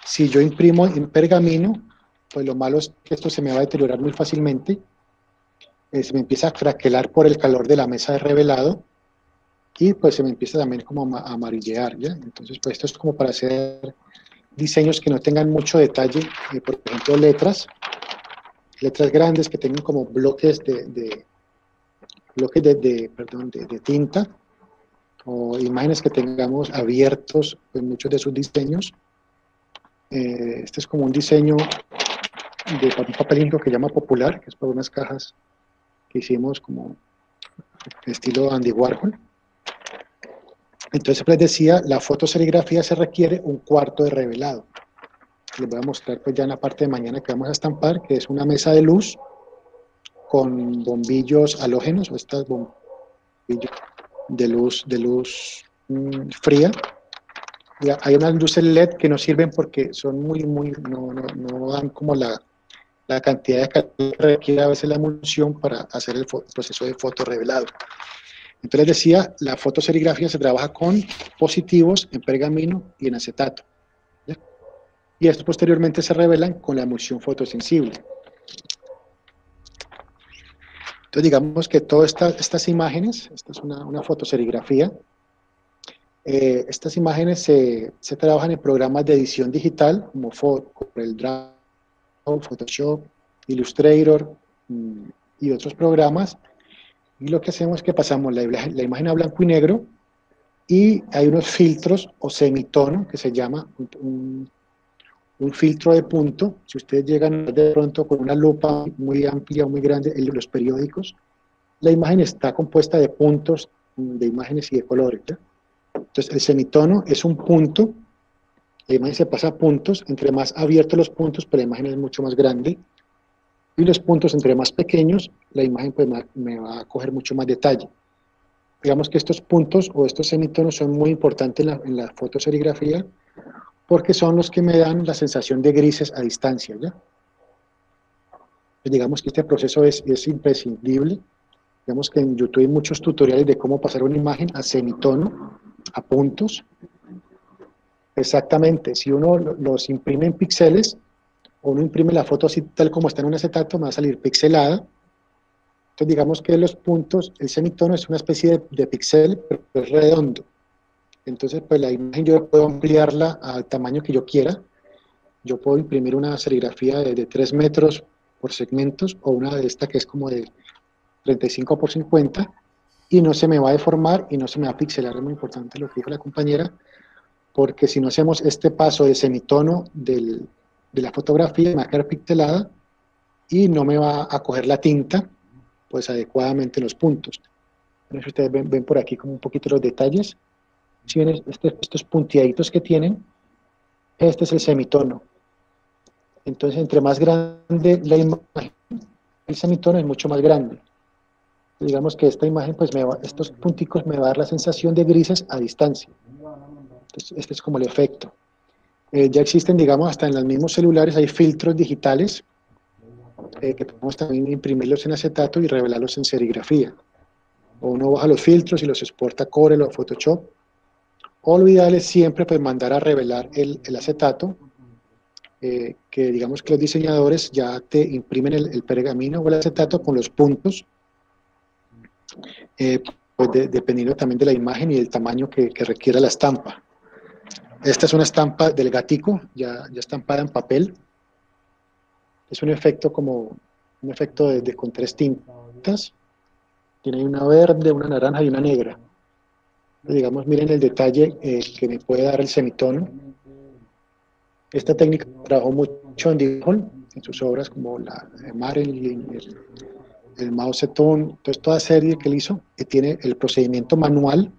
Si yo imprimo en pergamino, pues lo malo es que esto se me va a deteriorar muy fácilmente, se me empieza a craquelar por el calor de la mesa de revelado y pues se me empieza también como a amarillear, ¿ya? Entonces pues esto es como para hacer diseños que no tengan mucho detalle, por ejemplo letras grandes que tengan como bloques de tinta, o imágenes que tengamos abiertos en muchos de sus diseños. Este es como un diseño de papel que llama Popular, que es para unas cajas que hicimos como estilo Andy Warhol. Entonces les decía, la fotoserigrafía se requiere un cuarto de revelado. Les voy a mostrar pues ya en la parte de mañana que vamos a estampar, que es una mesa de luz con bombillos halógenos, o estas bombillos de luz fría. Ya, hay unas luces LED que no sirven porque son no dan como la cantidad de calor que requiere a veces la emulsión para hacer el proceso de fotorrevelado. Entonces decía, la fotoserigrafía se trabaja con positivos en pergamino y en acetato, ¿ya? Y estos posteriormente se revelan con la emulsión fotosensible. Entonces digamos que todas estas imágenes, esta es una fotoserigrafía, estas imágenes se trabajan en programas de edición digital como CorelDRAW, Photoshop, Illustrator y otros programas, y lo que hacemos es que pasamos la imagen a blanco y negro y hay unos filtros o semitono que se llama un filtro de punto. Si ustedes llegan de pronto con una lupa muy amplia o muy grande en los periódicos, la imagen está compuesta de puntos de imágenes y de colores, ¿ya? Entonces, el semitono es un punto, la imagen se pasa a puntos, entre más abiertos los puntos, pues la imagen es mucho más grande, y los puntos entre más pequeños, la imagen pues me va a coger mucho más detalle. Digamos que estos puntos o estos semitonos son muy importantes en la fotoserigrafía, porque son los que me dan la sensación de grises a distancia, ¿ya? Pues digamos que este proceso es imprescindible. Digamos que en YouTube hay muchos tutoriales de cómo pasar una imagen a semitono, a puntos. Exactamente, si uno los imprime en píxeles, o uno imprime la foto así tal como está en un acetato, me va a salir pixelada. Entonces digamos que los puntos, el semitono es una especie de píxel, pero es redondo. Entonces pues la imagen yo puedo ampliarla al tamaño que yo quiera. Yo puedo imprimir una serigrafía de 3 metros por segmentos, o una de esta que es como de 35 por 50, y no se me va a deformar y no se me va a pixelar. Es muy importante lo que dijo la compañera, porque si no hacemos este paso de semitono de la fotografía, me va a quedar pixelada y no me va a coger la tinta pues adecuadamente en los puntos. Entonces ustedes ven por aquí como un poquito los detalles. Si ven estos punteaditos que tienen, este es el semitono. Entonces entre más grande la imagen, el semitono es mucho más grande. Digamos que esta imagen, pues estos punticos me va a dar la sensación de grises a distancia. Entonces, este es como el efecto. Ya existen, digamos, hasta en los mismos celulares hay filtros digitales que podemos también imprimirlos en acetato y revelarlos en serigrafía. O uno baja los filtros y los exporta a Corel o a Photoshop. O lo ideal es siempre pues, mandar a revelar el acetato, que digamos que los diseñadores ya te imprimen el pergamino o el acetato con los puntos, pues dependiendo también de la imagen y del tamaño que requiera la estampa. Esta es una estampa del gatico, ya estampada en papel. Es un efecto como un efecto con 3 tintas. Tiene una verde, una naranja y una negra. Digamos, miren el detalle que me puede dar el semitono. Esta técnica trabajó mucho Andy Warhol en sus obras como la Marilyn, el Mao Zedong. Entonces toda serie que él hizo que tiene el procedimiento manual,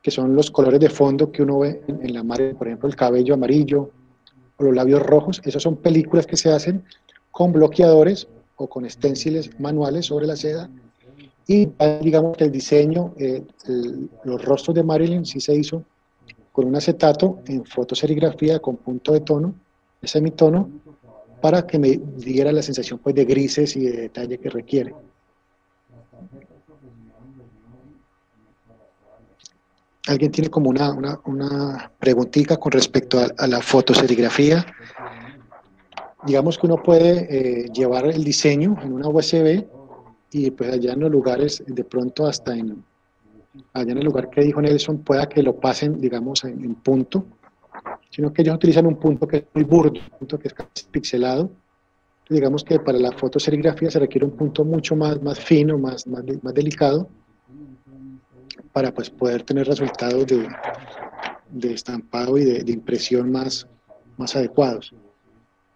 que son los colores de fondo que uno ve en la Marilyn, por ejemplo el cabello amarillo o los labios rojos. Esas son películas que se hacen con bloqueadores o con esténciles manuales sobre la seda, y digamos que el diseño, los rostros de Marilyn sí se hizo con un acetato en fotoserigrafía con punto de tono, de semitono, para que me diera la sensación pues, de grises y de detalle que requiere. ¿Alguien tiene como una preguntita con respecto a la fotoserigrafía? Digamos que uno puede llevar el diseño en una USB y pues allá en los lugares, de pronto hasta allá en el lugar que dijo Nelson, pueda que lo pasen, digamos, en punto, sino que ellos utilizan un punto que es muy burdo, un punto que es casi pixelado. Digamos que para la fotoserigrafía se requiere un punto mucho más fino, más delicado, para pues, poder tener resultados de estampado y de impresión más adecuados.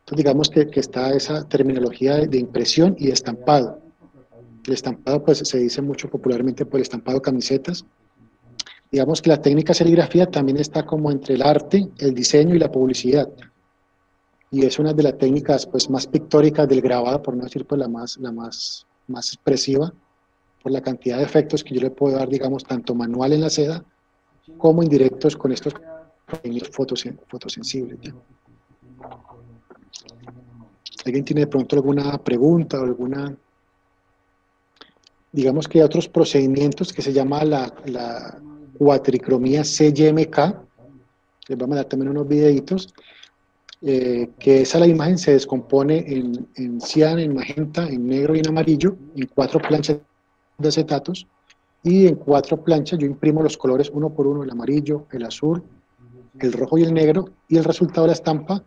Entonces digamos que está esa terminología de impresión y de estampado. El estampado pues se dice mucho popularmente por el estampado de camisetas. Digamos que la técnica serigrafía también está como entre el arte, el diseño y la publicidad. Y es una de las técnicas pues más pictóricas del grabado, por no decir pues la más expresiva, por la cantidad de efectos que yo le puedo dar, digamos, tanto manual en la seda, como indirectos con estos fotosensibles, ¿ya? ¿Alguien tiene de pronto alguna pregunta o alguna? Digamos que hay otros procedimientos que se llama la cuatricromía CMYK, les vamos a dar también unos videitos, que esa la imagen se descompone en cian, en magenta, en negro y en amarillo, en 4 planchas de acetatos, y en 4 planchas yo imprimo los colores uno por uno, el amarillo, el azul, el rojo y el negro, y el resultado de la estampa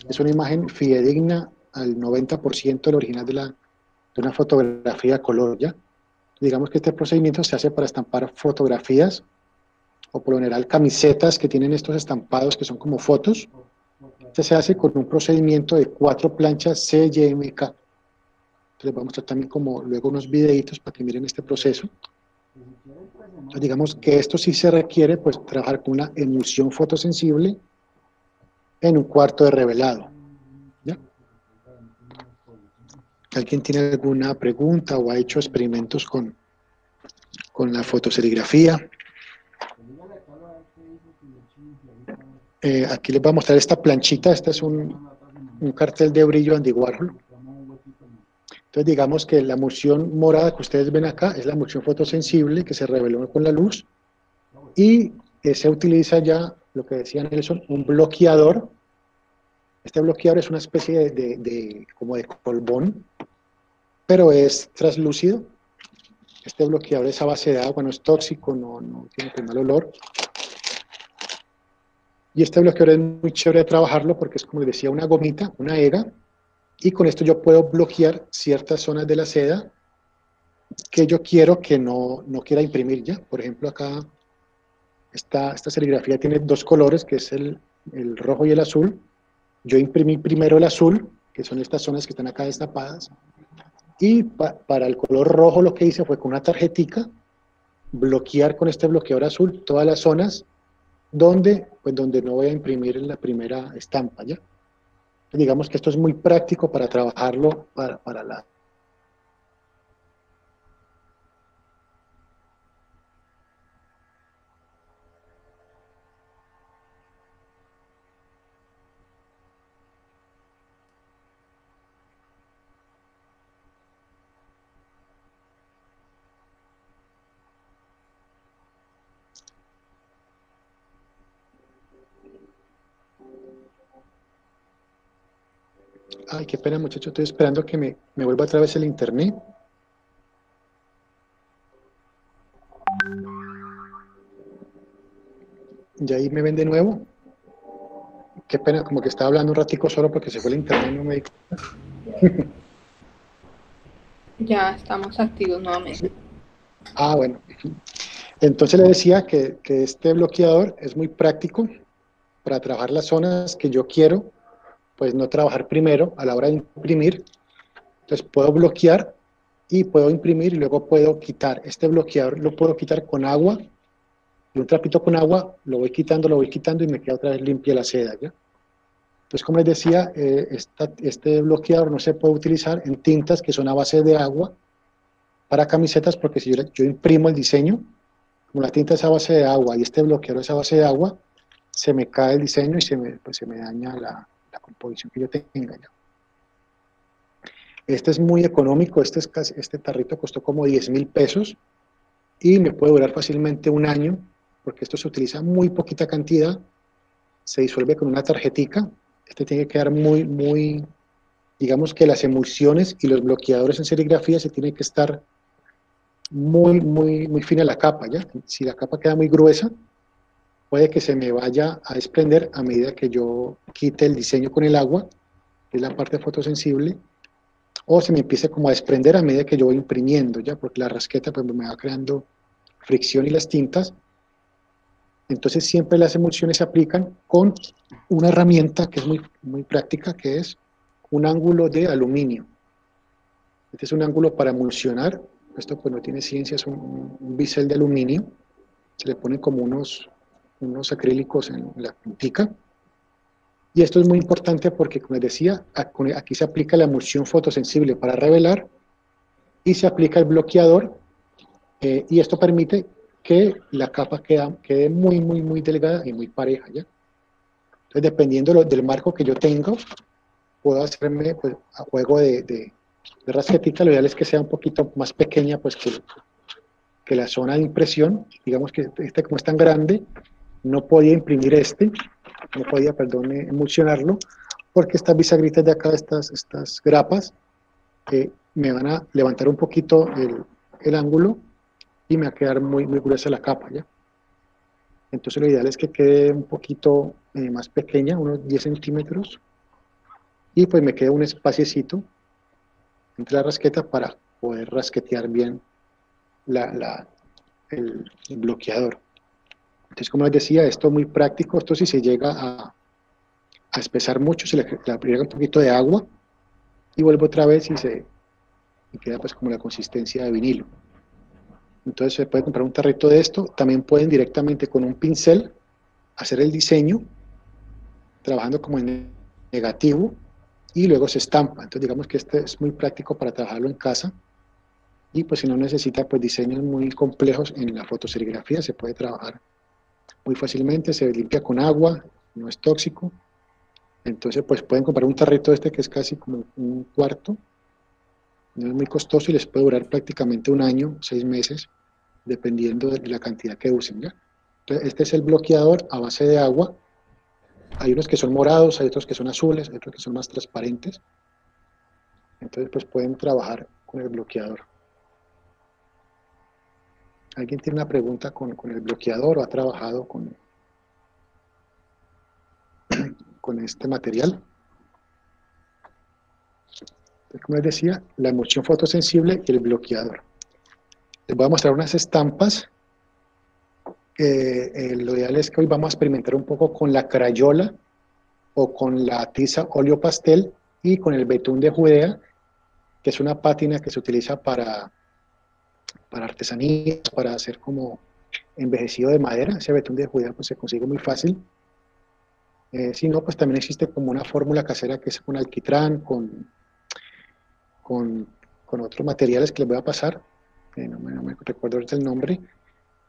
es una imagen fidedigna al 90% del original de una fotografía a color, ¿ya? Digamos que este procedimiento se hace para estampar fotografías, o por lo general camisetas que tienen estos estampados que son como fotos. Este se hace con un procedimiento de 4 planchas CMYK. Entonces les voy a mostrar también como luego unos videitos para que miren este proceso. Entonces, digamos que esto sí se requiere, pues, trabajar con una emulsión fotosensible en un cuarto de revelado. ¿Ya? ¿Alguien tiene alguna pregunta o ha hecho experimentos con la fotoserigrafía? Aquí les voy a mostrar esta planchita. Este es un cartel de brillo Andy Warhol. Entonces, digamos que la emulsión morada que ustedes ven acá es la emulsión fotosensible que se reveló con la luz, y se utiliza ya, lo que decía Nelson, un bloqueador. Este bloqueador es una especie como de colbón, pero es translúcido. Este bloqueador es a base de agua, no es tóxico, no tiene mal olor. Y este bloqueador es muy chévere de trabajarlo porque es, como les decía, una gomita, una EGA, y con esto yo puedo bloquear ciertas zonas de la seda que yo quiero que no quiera imprimir ya. Por ejemplo, acá esta serigrafía tiene dos colores, que es el rojo y el azul. Yo imprimí primero el azul, que son estas zonas que están acá destapadas, y para el color rojo lo que hice fue con una tarjetica bloquear con este bloqueador azul todas las zonas donde no voy a imprimir en la primera estampa, ¿ya? Digamos que esto es muy práctico para trabajarlo para la... Ay, qué pena, muchachos, estoy esperando que me vuelva otra vez el internet. Y ahí me ven de nuevo. Qué pena, como que estaba hablando un ratico solo porque se fue el internet y no me di cuenta. Ya estamos activos nuevamente. Ah, bueno. Entonces le decía que este bloqueador es muy práctico para trabajar las zonas que yo quiero, pues no trabajar primero a la hora de imprimir. Entonces puedo bloquear y puedo imprimir y luego puedo quitar. Este bloqueador lo puedo quitar con agua, y un trapito con agua, lo voy quitando y me queda otra vez limpia la seda, ¿ya? Entonces, como les decía, este bloqueador no se puede utilizar en tintas que son a base de agua para camisetas, porque si yo imprimo el diseño, como la tinta es a base de agua y este bloqueador es a base de agua, se me cae el diseño y se me daña la composición que yo tenga, ¿ya? Este es muy económico, este tarrito costó como 10.000 pesos y me puede durar fácilmente un año, porque esto se utiliza muy poquita cantidad, se disuelve con una tarjetica. Este tiene que quedar muy, digamos que las emulsiones y los bloqueadores en serigrafía se tiene que estar muy fina la capa, ¿ya? Si la capa queda muy gruesa, puede que se me vaya a desprender a medida que yo quite el diseño con el agua, que es la parte fotosensible, o se me empiece como a desprender a medida que yo voy imprimiendo, ¿ya? Porque la rasqueta pues me va creando fricción y las tintas. Entonces siempre las emulsiones se aplican con una herramienta que es muy práctica, que es un ángulo de aluminio. Este es un ángulo para emulsionar. Esto pues no tiene ciencia, es un bisel de aluminio. Se le ponen como unos acrílicos en la puntica. Y esto es muy importante porque, como les decía, aquí se aplica la emulsión fotosensible para revelar y se aplica el bloqueador, y esto permite que la capa quede muy delgada y muy pareja, ¿ya? Entonces, dependiendo del marco que yo tengo, puedo hacerme pues, a juego de rasquetita. Lo ideal es que sea un poquito más pequeña pues, que la zona de impresión. Digamos que como es tan grande, no podía imprimir emulsionarlo, porque estas bisagritas de acá, estas grapas, me van a levantar un poquito el ángulo y me va a quedar muy gruesa la capa, ¿ya? Entonces lo ideal es que quede un poquito más pequeña, unos 10 centímetros, y pues me quede un espaciecito entre la rasqueta para poder rasquetear bien el bloqueador. Entonces, como les decía, esto es muy práctico. Esto, si se llega a espesar mucho, se le agrega un poquito de agua y vuelve otra vez y queda pues como la consistencia de vinilo. Entonces se puede comprar un tarrito de esto. También pueden directamente con un pincel hacer el diseño, trabajando como en negativo, y luego se estampa. Entonces digamos que este es muy práctico para trabajarlo en casa, y pues si no necesita pues diseños muy complejos en la fotoserigrafía, se puede trabajar muy fácilmente, se limpia con agua, no es tóxico. Entonces pues pueden comprar un tarrito este que es casi como un cuarto, no es muy costoso y les puede durar prácticamente un año, 6 meses, dependiendo de la cantidad que usen, ¿ya? Entonces este es el bloqueador a base de agua. Hay unos que son morados, hay otros que son azules, hay otros que son más transparentes. Entonces pues pueden trabajar con el bloqueador. ¿Alguien tiene una pregunta con el bloqueador o ha trabajado con este material? Entonces, como les decía, la emulsión fotosensible y el bloqueador. Les voy a mostrar unas estampas. Lo ideal es que hoy vamos a experimentar un poco con la crayola o con la tiza óleo pastel y con el betún de Judea, que es una pátina que se utiliza para artesanías, para hacer como envejecido de madera. Ese betún de Judea pues se consigue muy fácil. Si no, pues también existe como una fórmula casera que es con alquitrán, con otros materiales que les voy a pasar, no me recuerdo ahorita el nombre,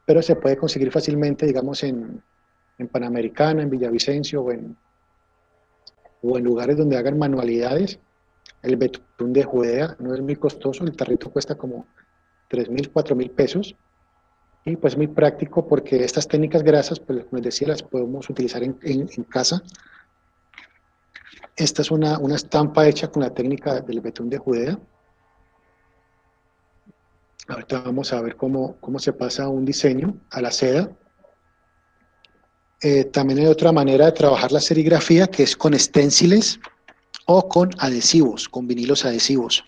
pero se puede conseguir fácilmente, digamos, en Panamericana, en Villavicencio o en lugares donde hagan manualidades. El betún de Judea no es muy costoso, el tarrito cuesta como 3.000, 4.000 pesos, y pues muy práctico porque estas técnicas grasas, pues como les decía, las podemos utilizar en casa. Esta es una estampa hecha con la técnica del betún de Judea. Ahorita vamos a ver cómo se pasa un diseño a la seda. También hay otra manera de trabajar la serigrafía, que es con esténciles o con adhesivos, con vinilos adhesivos.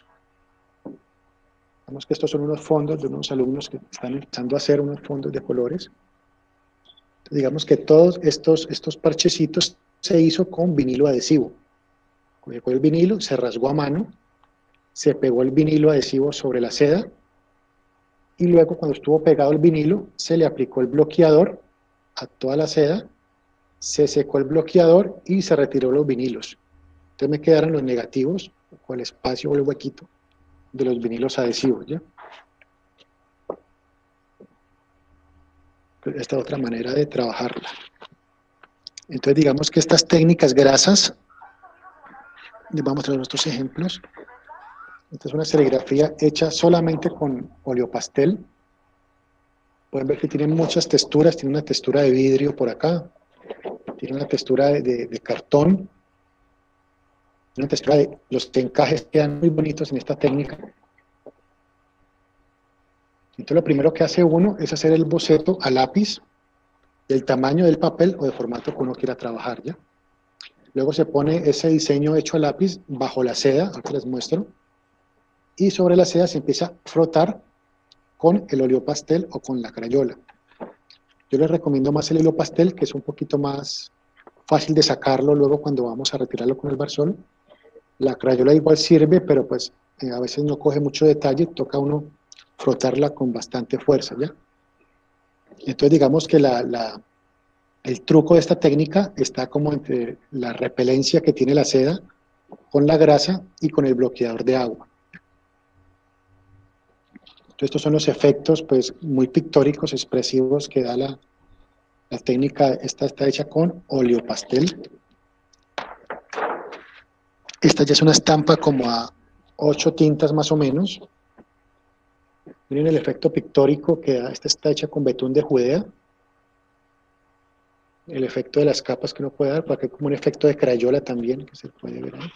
Vemos que estos son unos fondos de unos alumnos que están empezando a hacer unos fondos de colores. Entonces, digamos que todos estos parchecitos se hizo con vinilo adhesivo. Cogió el vinilo, se rasgó a mano, se pegó el vinilo adhesivo sobre la seda, y luego cuando estuvo pegado el vinilo, se le aplicó el bloqueador a toda la seda, se secó el bloqueador y se retiró los vinilos. Entonces me quedaron los negativos, o el espacio o el huequito de los vinilos adhesivos, ¿ya? Esta es otra manera de trabajarla. Entonces digamos que estas técnicas grasas, les vamos a mostrar otros ejemplos. Esta es una serigrafía hecha solamente con oleopastel. Pueden ver que tiene muchas texturas, tiene una textura de vidrio por acá, tiene una textura de cartón, una textura de... Los encajes quedan muy bonitos en esta técnica. Entonces lo primero que hace uno es hacer el boceto a lápiz del tamaño del papel o de formato que uno quiera trabajar, ¿ya? Luego se pone ese diseño hecho a lápiz bajo la seda, ahora les muestro, y sobre la seda se empieza a frotar con el óleo pastel o con la crayola. Yo les recomiendo más el óleo pastel, que es un poquito más fácil de sacarlo luego cuando vamos a retirarlo con el barzón. La crayola igual sirve, pero pues a veces no coge mucho detalle, toca uno frotarla con bastante fuerza, ¿ya? Entonces digamos que el truco de esta técnica está como entre la repelencia que tiene la seda con la grasa y con el bloqueador de agua. Entonces estos son los efectos pues muy pictóricos, expresivos que da la técnica. Esta está hecha con óleo pastel. Esta ya es una estampa como a 8 tintas más o menos. Miren el efecto pictórico que da. Esta está hecha con betún de Judea. El efecto de las capas que uno puede dar, porque hay como un efecto de crayola también que se puede ver ahí.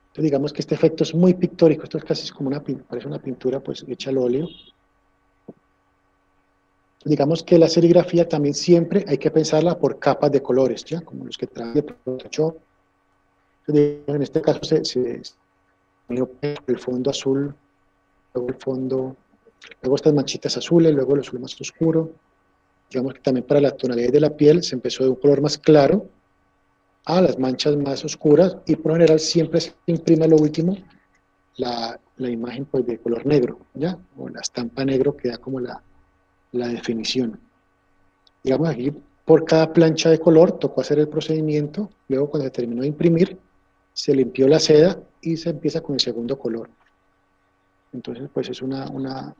Entonces digamos que este efecto es muy pictórico, esto es casi como parece una pintura pues hecha al óleo. Digamos que la serigrafía también siempre hay que pensarla por capas de colores, ¿ya? Como los que traen de Photoshop. En este caso se unió el fondo azul, luego estas manchitas azules, luego el azul más oscuro. Digamos que también para la tonalidad de la piel se empezó de un color más claro a las manchas más oscuras, y por lo general siempre se imprime lo último la imagen pues de color negro, ¿ya? O la estampa negro que da como la definición. Digamos aquí, por cada plancha de color tocó hacer el procedimiento, luego cuando se terminó de imprimir, se limpió la seda y se empieza con el segundo color. Entonces pues es una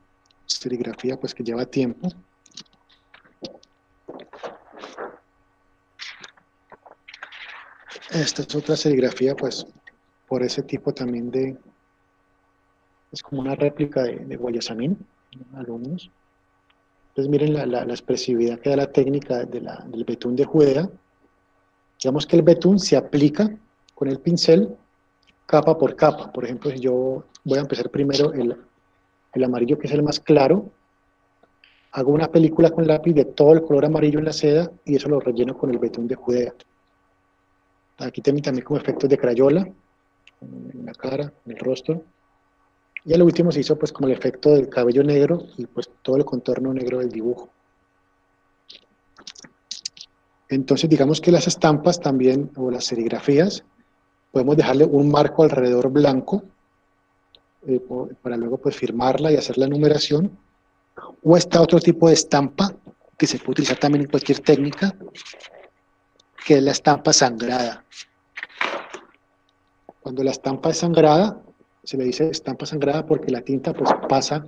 serigrafía pues que lleva tiempo. Esta es otra serigrafía pues por ese tipo también de, es como una réplica de guayasamín, alumnos. Entonces miren la expresividad que da la técnica del betún de Judea. Digamos que el betún se aplica con el pincel capa por capa. Por ejemplo, si yo voy a empezar primero el amarillo, que es el más claro, hago una película con lápiz de todo el color amarillo en la seda y eso lo relleno con el betún de Judea. Aquí también como efectos de crayola, en la cara, en el rostro. Y al último se hizo pues como el efecto del cabello negro y pues todo el contorno negro del dibujo. Entonces digamos que las estampas también, o las serigrafías, podemos dejarle un marco alrededor blanco para luego pues firmarla y hacer la numeración. O está otro tipo de estampa que se puede utilizar también en cualquier técnica, que es la estampa sangrada. Cuando la estampa es sangrada, se le dice estampa sangrada porque la tinta pues pasa,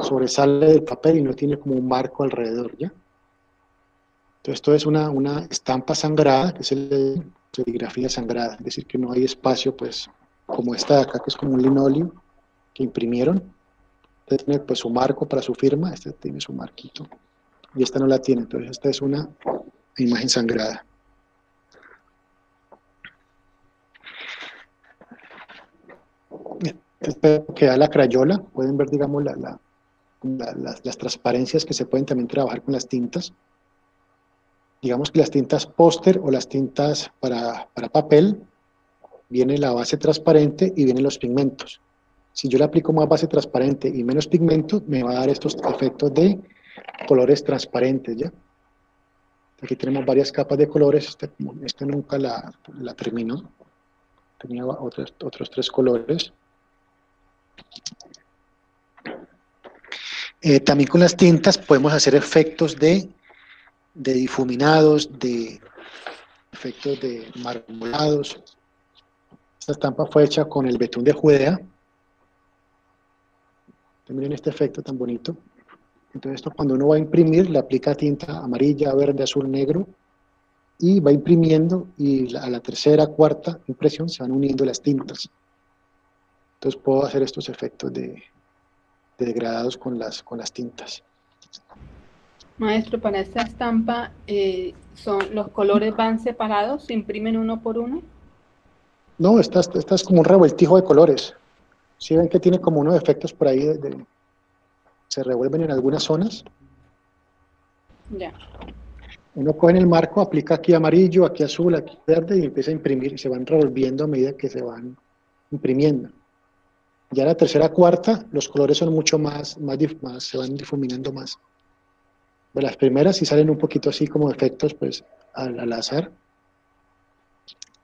sobresale del papel y no tiene como un marco alrededor, ¿ya? Entonces esto es una estampa sangrada, que es la serigrafía sangrada, es decir que no hay espacio pues como esta de acá, que es como un linóleo que imprimieron. Este tiene pues su marco para su firma, este tiene su marquito y esta no la tiene, entonces esta es una imagen sangrada. Este que da la crayola, pueden ver digamos las transparencias que se pueden también trabajar con las tintas. Digamos que las tintas póster o las tintas para papel, viene la base transparente y vienen los pigmentos. Si yo le aplico más base transparente y menos pigmento, me va a dar estos efectos de colores transparentes, ¿ya? Aquí tenemos varias capas de colores, este nunca la terminó, tenía otros 3 colores. También con las tintas podemos hacer efectos de difuminados, de efectos de marmolados. Esta estampa fue hecha con el betún de Judea. Miren este efecto tan bonito. Entonces esto cuando uno va a imprimir, le aplica tinta amarilla, verde, azul, negro, y va imprimiendo, y a la tercera, cuarta impresión se van uniendo las tintas. Entonces puedo hacer estos efectos de degradados con las tintas. Maestro, para esta estampa, ¿los colores van separados? ¿Se imprimen uno por uno? No, esta es como un revueltijo de colores. ¿Sí ven que tiene como unos efectos por ahí? Se revuelven en algunas zonas. Ya. Uno coge en el marco, aplica aquí amarillo, aquí azul, aquí verde y empieza a imprimir y se van revolviendo a medida que se van imprimiendo. Ya la tercera, cuarta, los colores son mucho más se van difuminando más. Pero las primeras sí salen un poquito así como efectos pues al azar.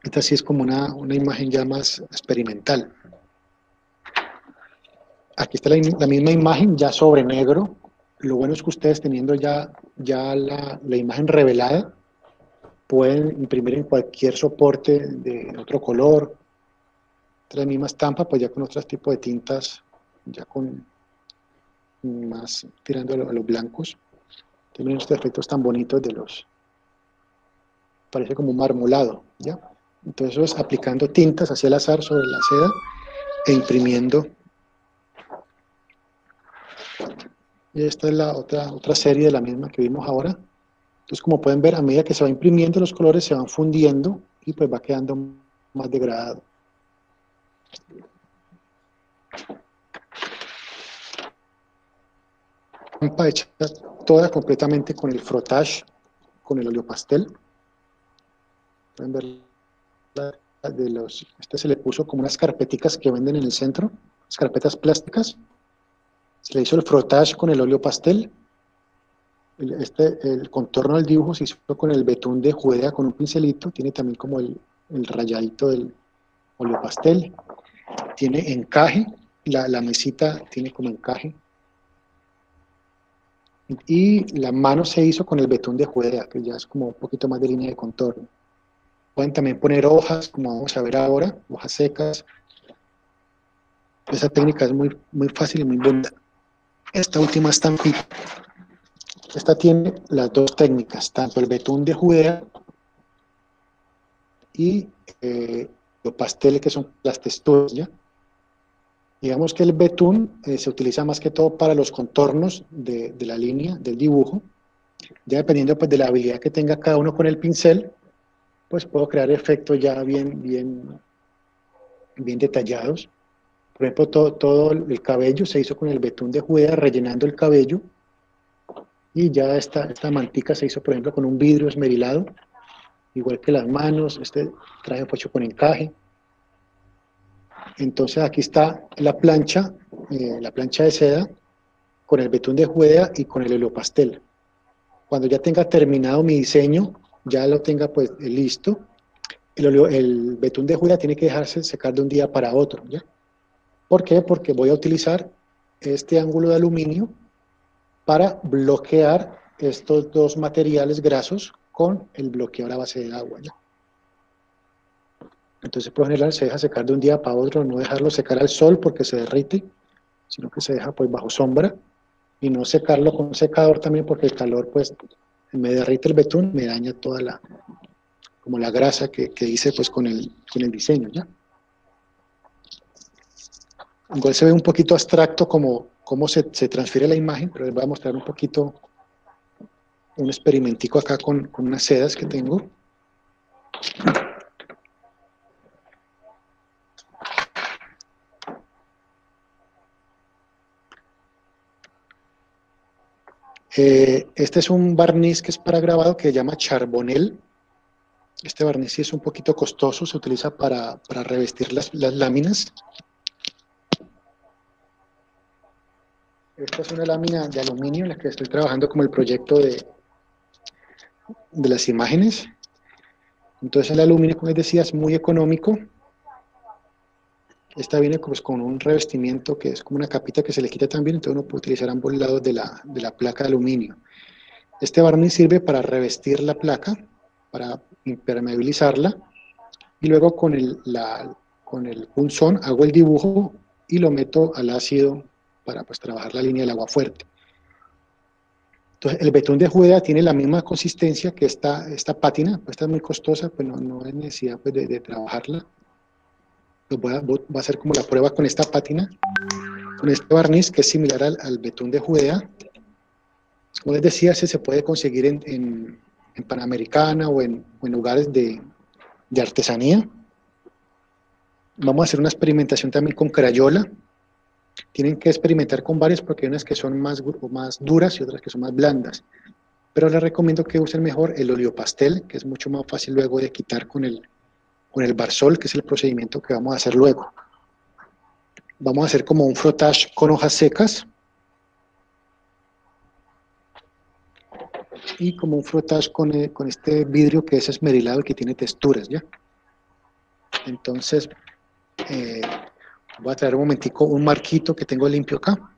Esta sí es como una imagen ya más experimental. Aquí está la misma imagen ya sobre negro. Lo bueno es que ustedes teniendo ya la imagen revelada, pueden imprimir en cualquier soporte de otro color, la misma estampa, pues ya con otros tipos de tintas, ya con más tirando a los blancos. Tienen estos efectos tan bonitos parece como un marmolado, ¿ya? Entonces eso es aplicando tintas hacia el azar sobre la seda e imprimiendo. Y esta es la otra serie de la misma que vimos ahora. Entonces, como pueden ver, a medida que se va imprimiendo, los colores se van fundiendo y pues va quedando más degradado. Estampa hecha toda completamente con el frottage, con el oleopastel. Pueden ver este se le puso como unas carpeticas que venden en el centro, las carpetas plásticas. Se le hizo el frottage con el óleo pastel. El contorno del dibujo se hizo con el betún de Judea con un pincelito. Tiene también como el rayadito del óleo pastel. tiene encaje, la mesita tiene como encaje. Y la mano se hizo con el betún de Judea, que ya es como un poquito más de línea de contorno. Pueden también poner hojas, como vamos a ver ahora, hojas secas. Esa técnica es muy, muy fácil y muy bonita. Esta última estampita, esta tiene las dos técnicas, tanto el betún de Judea y los pasteles, que son las texturas, ¿ya? Digamos que el betún se utiliza más que todo para los contornos de la línea, del dibujo. Ya dependiendo pues, de la habilidad que tenga cada uno con el pincel, pues puedo crear efectos ya bien detallados. Por ejemplo, todo el cabello se hizo con el betún de Judea, rellenando el cabello. Y ya esta mantica se hizo, por ejemplo, con un vidrio esmerilado, igual que las manos. Este traje fue hecho con encaje. Entonces aquí está la plancha de seda, con el betún de Judea y con el heliopastel. Cuando ya tenga terminado mi diseño, ya lo tenga pues listo, el betún de Judea tiene que dejarse secar de un día para otro, ¿ya? ¿Por qué? Porque voy a utilizar este ángulo de aluminio para bloquear estos dos materiales grasos con el bloqueador a base de agua, ¿ya? Entonces, por lo general, se deja secar de un día para otro, no dejarlo secar al sol porque se derrite, sino que se deja pues bajo sombra, y no secarlo con un secador también porque el calor pues me derrite el betún, me daña toda como la grasa que hice pues con el diseño, ¿ya? Igual se ve un poquito abstracto cómo se transfiere la imagen, pero les voy a mostrar un poquito, un experimentico acá con unas sedas que tengo. Este es un barniz que es para grabado que se llama Charbonnel. Este barniz sí es un poquito costoso, se utiliza para revestir las láminas. Esta es una lámina de aluminio en la que estoy trabajando como el proyecto de las imágenes. Entonces el aluminio, como les decía, es muy económico. Esta viene pues con un revestimiento que es como una capita que se le quita también, entonces uno puede utilizar ambos lados de la placa de aluminio. Este barniz sirve para revestir la placa, para impermeabilizarla, y luego con el punzón hago el dibujo y lo meto al ácido para pues trabajar la línea del agua fuerte. Entonces el betún de Judea tiene la misma consistencia que esta pátina, pues esta es muy costosa, pues no hay necesidad pues, de trabajarla. Pues voy a hacer como la prueba con esta pátina, con este barniz que es similar al betún de Judea. Como les decía, se puede conseguir en Panamericana o en lugares de artesanía. Vamos a hacer una experimentación también con crayola. Tienen que experimentar con varias porque hay unas que son más duras y otras que son más blandas. Pero les recomiendo que usen mejor el oleopastel, que es mucho más fácil luego de quitar con el barsol, que es el procedimiento que vamos a hacer luego. Vamos a hacer como un frottage con hojas secas y como un frottage con este vidrio que es esmerilado y que tiene texturas, ¿ya? Entonces voy a traer un momentico un marquito que tengo limpio acá.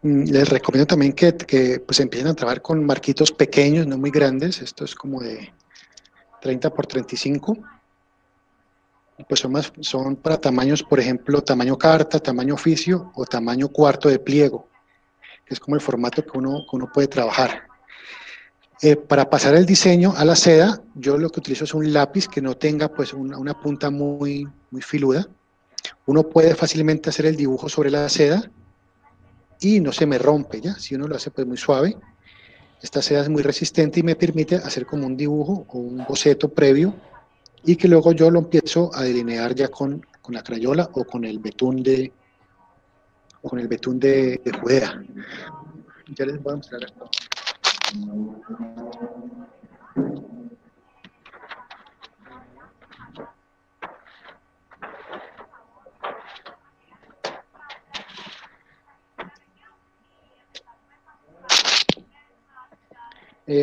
Les recomiendo también que pues empiecen a trabajar con marquitos pequeños, no muy grandes. Esto es como de 30 por 35. Pues son para tamaños, por ejemplo, tamaño carta, tamaño oficio o tamaño cuarto de pliego, que es como el formato que uno puede trabajar. Para pasar el diseño a la seda, yo lo que utilizo es un lápiz que no tenga pues una punta muy filuda. uno puede fácilmente hacer el dibujo sobre la seda y no se me rompe, ¿ya? Si uno lo hace pues muy suave, esta seda es muy resistente y me permite hacer como un dibujo o un boceto previo y que luego yo lo empiezo a delinear ya con la crayola o con el betún de Judea. Ya les voy a mostrar esto.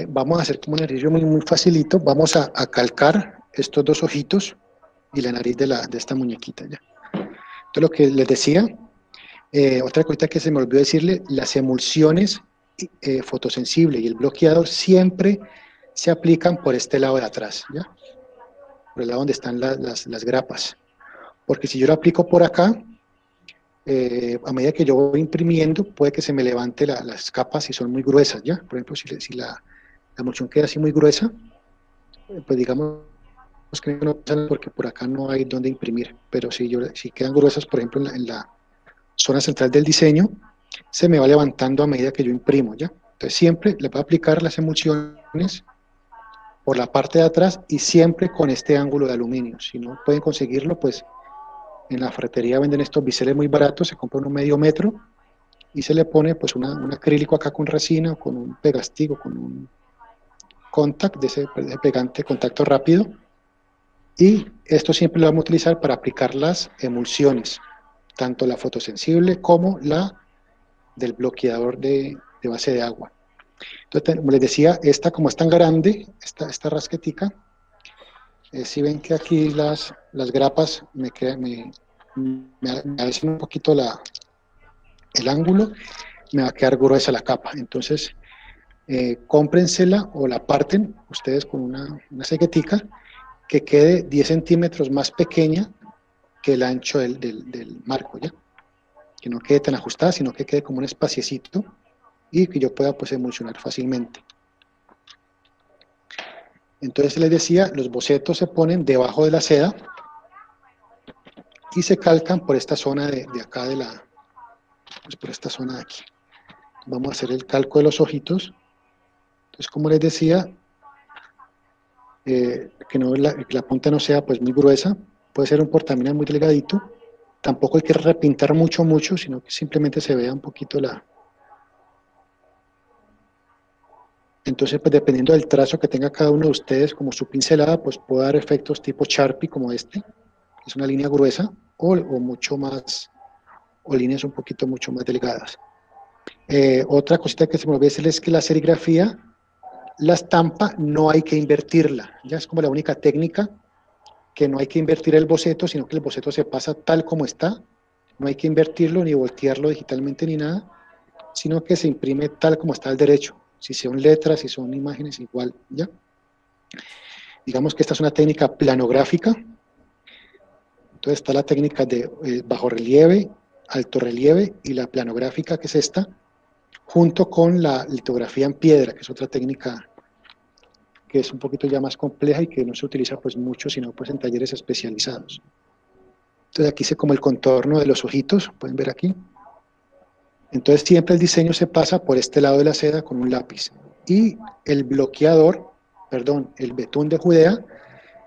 Vamos a hacer como un ejercicio muy facilito. Vamos a calcar estos dos ojitos y la nariz de esta muñequita. ¿Ya? Entonces, lo que les decía, otra cosita que se me olvidó decirle, las emulsiones fotosensible y el bloqueador siempre se aplican por este lado de atrás, ¿ya? Por el lado donde están las grapas. Porque si yo lo aplico por acá, a medida que yo voy imprimiendo, puede que se me levante las capas si son muy gruesas, ¿ya? Por ejemplo, si la emulsión queda así muy gruesa, pues digamos que no pasa porque por acá no hay donde imprimir, pero si quedan gruesas, por ejemplo, en la zona central del diseño, se me va levantando a medida que yo imprimo, ¿ya? Entonces siempre le voy a aplicar las emulsiones por la parte de atrás y siempre con este ángulo de aluminio. Si no pueden conseguirlo, pues en la ferretería venden estos biseles muy baratos, se compra uno medio metro y se le pone pues un acrílico acá con resina, o con un pegastigo, con un contact, de ese pegante contacto rápido, y esto siempre lo vamos a utilizar para aplicar las emulsiones, tanto la fotosensible como la del bloqueador de base de agua. Entonces, como les decía, esta como es tan grande, esta rasquetica, si ven que aquí las grapas me hacen un poquito el ángulo, me va a quedar gruesa la capa. Entonces, cómprensela o la parten ustedes con una ceguetica que quede 10 centímetros más pequeña que el ancho del marco, ¿ya? Que no quede tan ajustada, sino que quede como un espaciecito y que yo pueda pues emulsionar fácilmente. Entonces les decía, los bocetos se ponen debajo de la seda y se calcan por esta zona de acá pues por esta zona de aquí. Vamos a hacer el calco de los ojitos. Entonces, como les decía, que la punta no sea pues muy gruesa, puede ser un portamina muy delgadito, tampoco hay que repintar mucho, sino que simplemente se vea un poquito Entonces, pues dependiendo del trazo que tenga cada uno de ustedes, como su pincelada, pues puede dar efectos tipo Sharpie como este, que es una línea gruesa, o mucho más, o líneas un poquito mucho más delgadas. Otra cosita que se me olvidó decirles es que la serigrafía, la estampa no hay que invertirla, ya es como la única técnica que no hay que invertir el boceto, sino que el boceto se pasa tal como está, no hay que invertirlo ni voltearlo digitalmente ni nada, sino que se imprime tal como está al derecho, si son letras, si son imágenes, igual, ¿ya? Digamos que esta es una técnica planográfica, entonces está la técnica de bajo relieve, alto relieve y la planográfica, que es esta, junto con la litografía en piedra, que es otra técnica que es un poquito ya más compleja y que no se utiliza pues mucho, sino pues en talleres especializados. Entonces aquí hice como el contorno de los ojitos, pueden ver aquí. Entonces siempre el diseño se pasa por este lado de la seda con un lápiz. Y el bloqueador, perdón, el betún de Judea,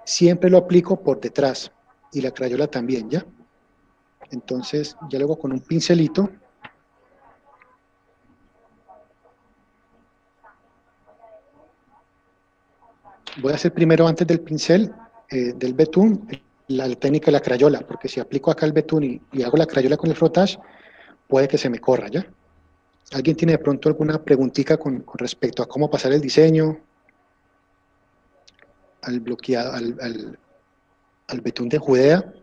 siempre lo aplico por detrás. Y la crayola también, ¿ya? Entonces ya luego con un pincelito voy a hacer primero, antes del pincel, del betún, la técnica de la crayola, porque si aplico acá el betún y hago la crayola con el frottage, puede que se me corra, ¿ya? ¿Alguien tiene de pronto alguna preguntita con respecto a cómo pasar el diseño al bloqueado, al betún de Judea?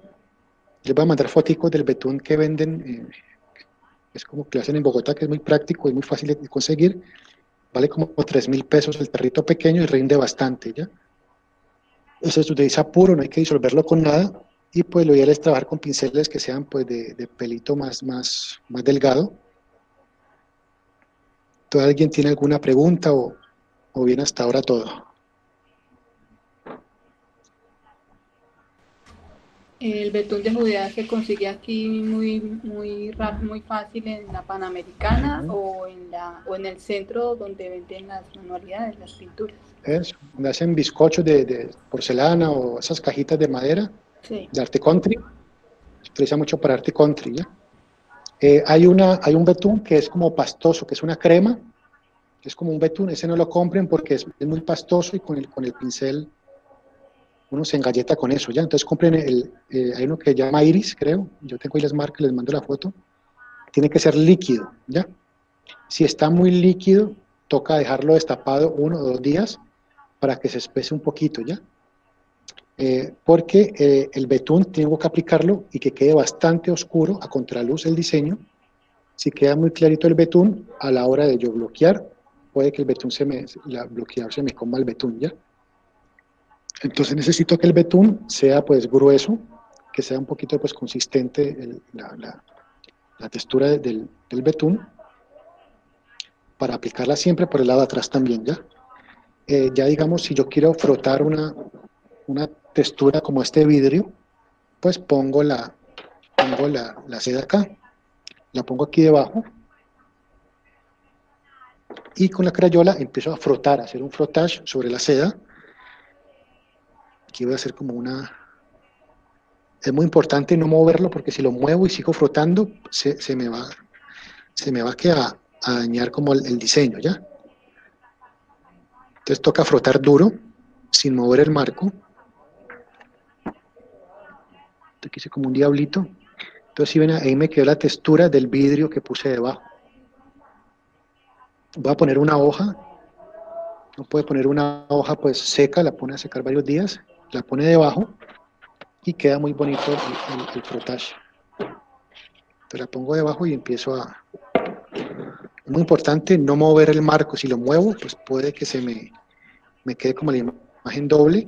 Les voy a mandar foticos del betún que venden, es como que lo hacen en Bogotá, que es muy práctico y muy fácil de conseguir. Vale como 3.000 pesos el tarrito pequeño y rinde bastante, ¿ya? Eso se utiliza puro, no hay que disolverlo con nada, y pues lo ideal es trabajar con pinceles que sean pues de pelito más delgado. ¿Todo alguien tiene alguna pregunta o bien hasta ahora todo? El betún de Judea se consigue aquí muy fácil en la Panamericana o en el centro donde venden las manualidades, las pinturas. Eso, donde hacen bizcochos de porcelana o esas cajitas de madera Sí. de arte country, se utiliza mucho para arte country, ¿ya? Hay un betún que es como pastoso, que es una crema, que es como un betún, ese no lo compren porque es muy pastoso y con el pincel uno se engalleta con eso, ¿ya? Entonces compren hay uno que se llama Iris, creo, yo tengo ahí las marcas, les mando la foto, tiene que ser líquido, ¿ya? Si está muy líquido, toca dejarlo destapado 1 o 2 días para que se espese un poquito, ¿ya? Porque el betún tengo que aplicarlo y que quede bastante oscuro, a contraluz el diseño. Si queda muy clarito el betún, a la hora de yo bloquear, puede que el betún bloqueador se me coma el betún, ¿ya? Entonces necesito que el betún sea pues grueso, que sea un poquito pues consistente la textura del betún, para aplicarla siempre por el lado de atrás también, ¿ya? Ya digamos, si yo quiero frotar una textura como este vidrio, pues pongo la seda acá, la pongo aquí debajo, y con la crayola empiezo a frotar, a hacer un frotage sobre la seda. Aquí voy a hacer como es muy importante no moverlo, porque si lo muevo y sigo frotando, se me va a dañar como el diseño, ¿ya? Entonces toca frotar duro, sin mover el marco. Aquí hice como un diablito. Entonces si ven, ahí me quedó la textura del vidrio que puse debajo. Voy a poner una hoja. No puede poner una hoja pues seca, la pone a secar varios días, la pone debajo y queda muy bonito el frotage. Entonces la pongo debajo y empiezo a... Es muy importante no mover el marco. Si lo muevo, pues puede que me quede como la imagen doble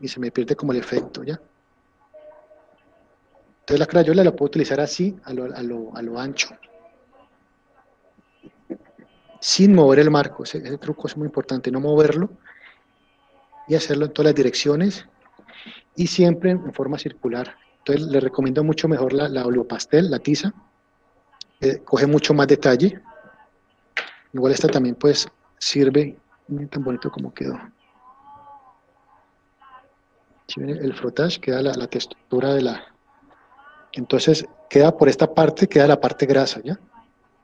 y se me pierde como el efecto, ¿ya? Entonces la crayola la puedo utilizar así, a lo ancho, sin mover el marco. Ese truco es muy importante, no moverlo y hacerlo en todas las direcciones y siempre en forma circular. Entonces les recomiendo mucho mejor la oleopastel, la tiza, coge mucho más detalle. Igual esta también pues sirve, miren tan bonito como quedó. Si ven el frotage, queda la textura de la... Entonces queda por esta parte, queda la parte grasa, ¿ya?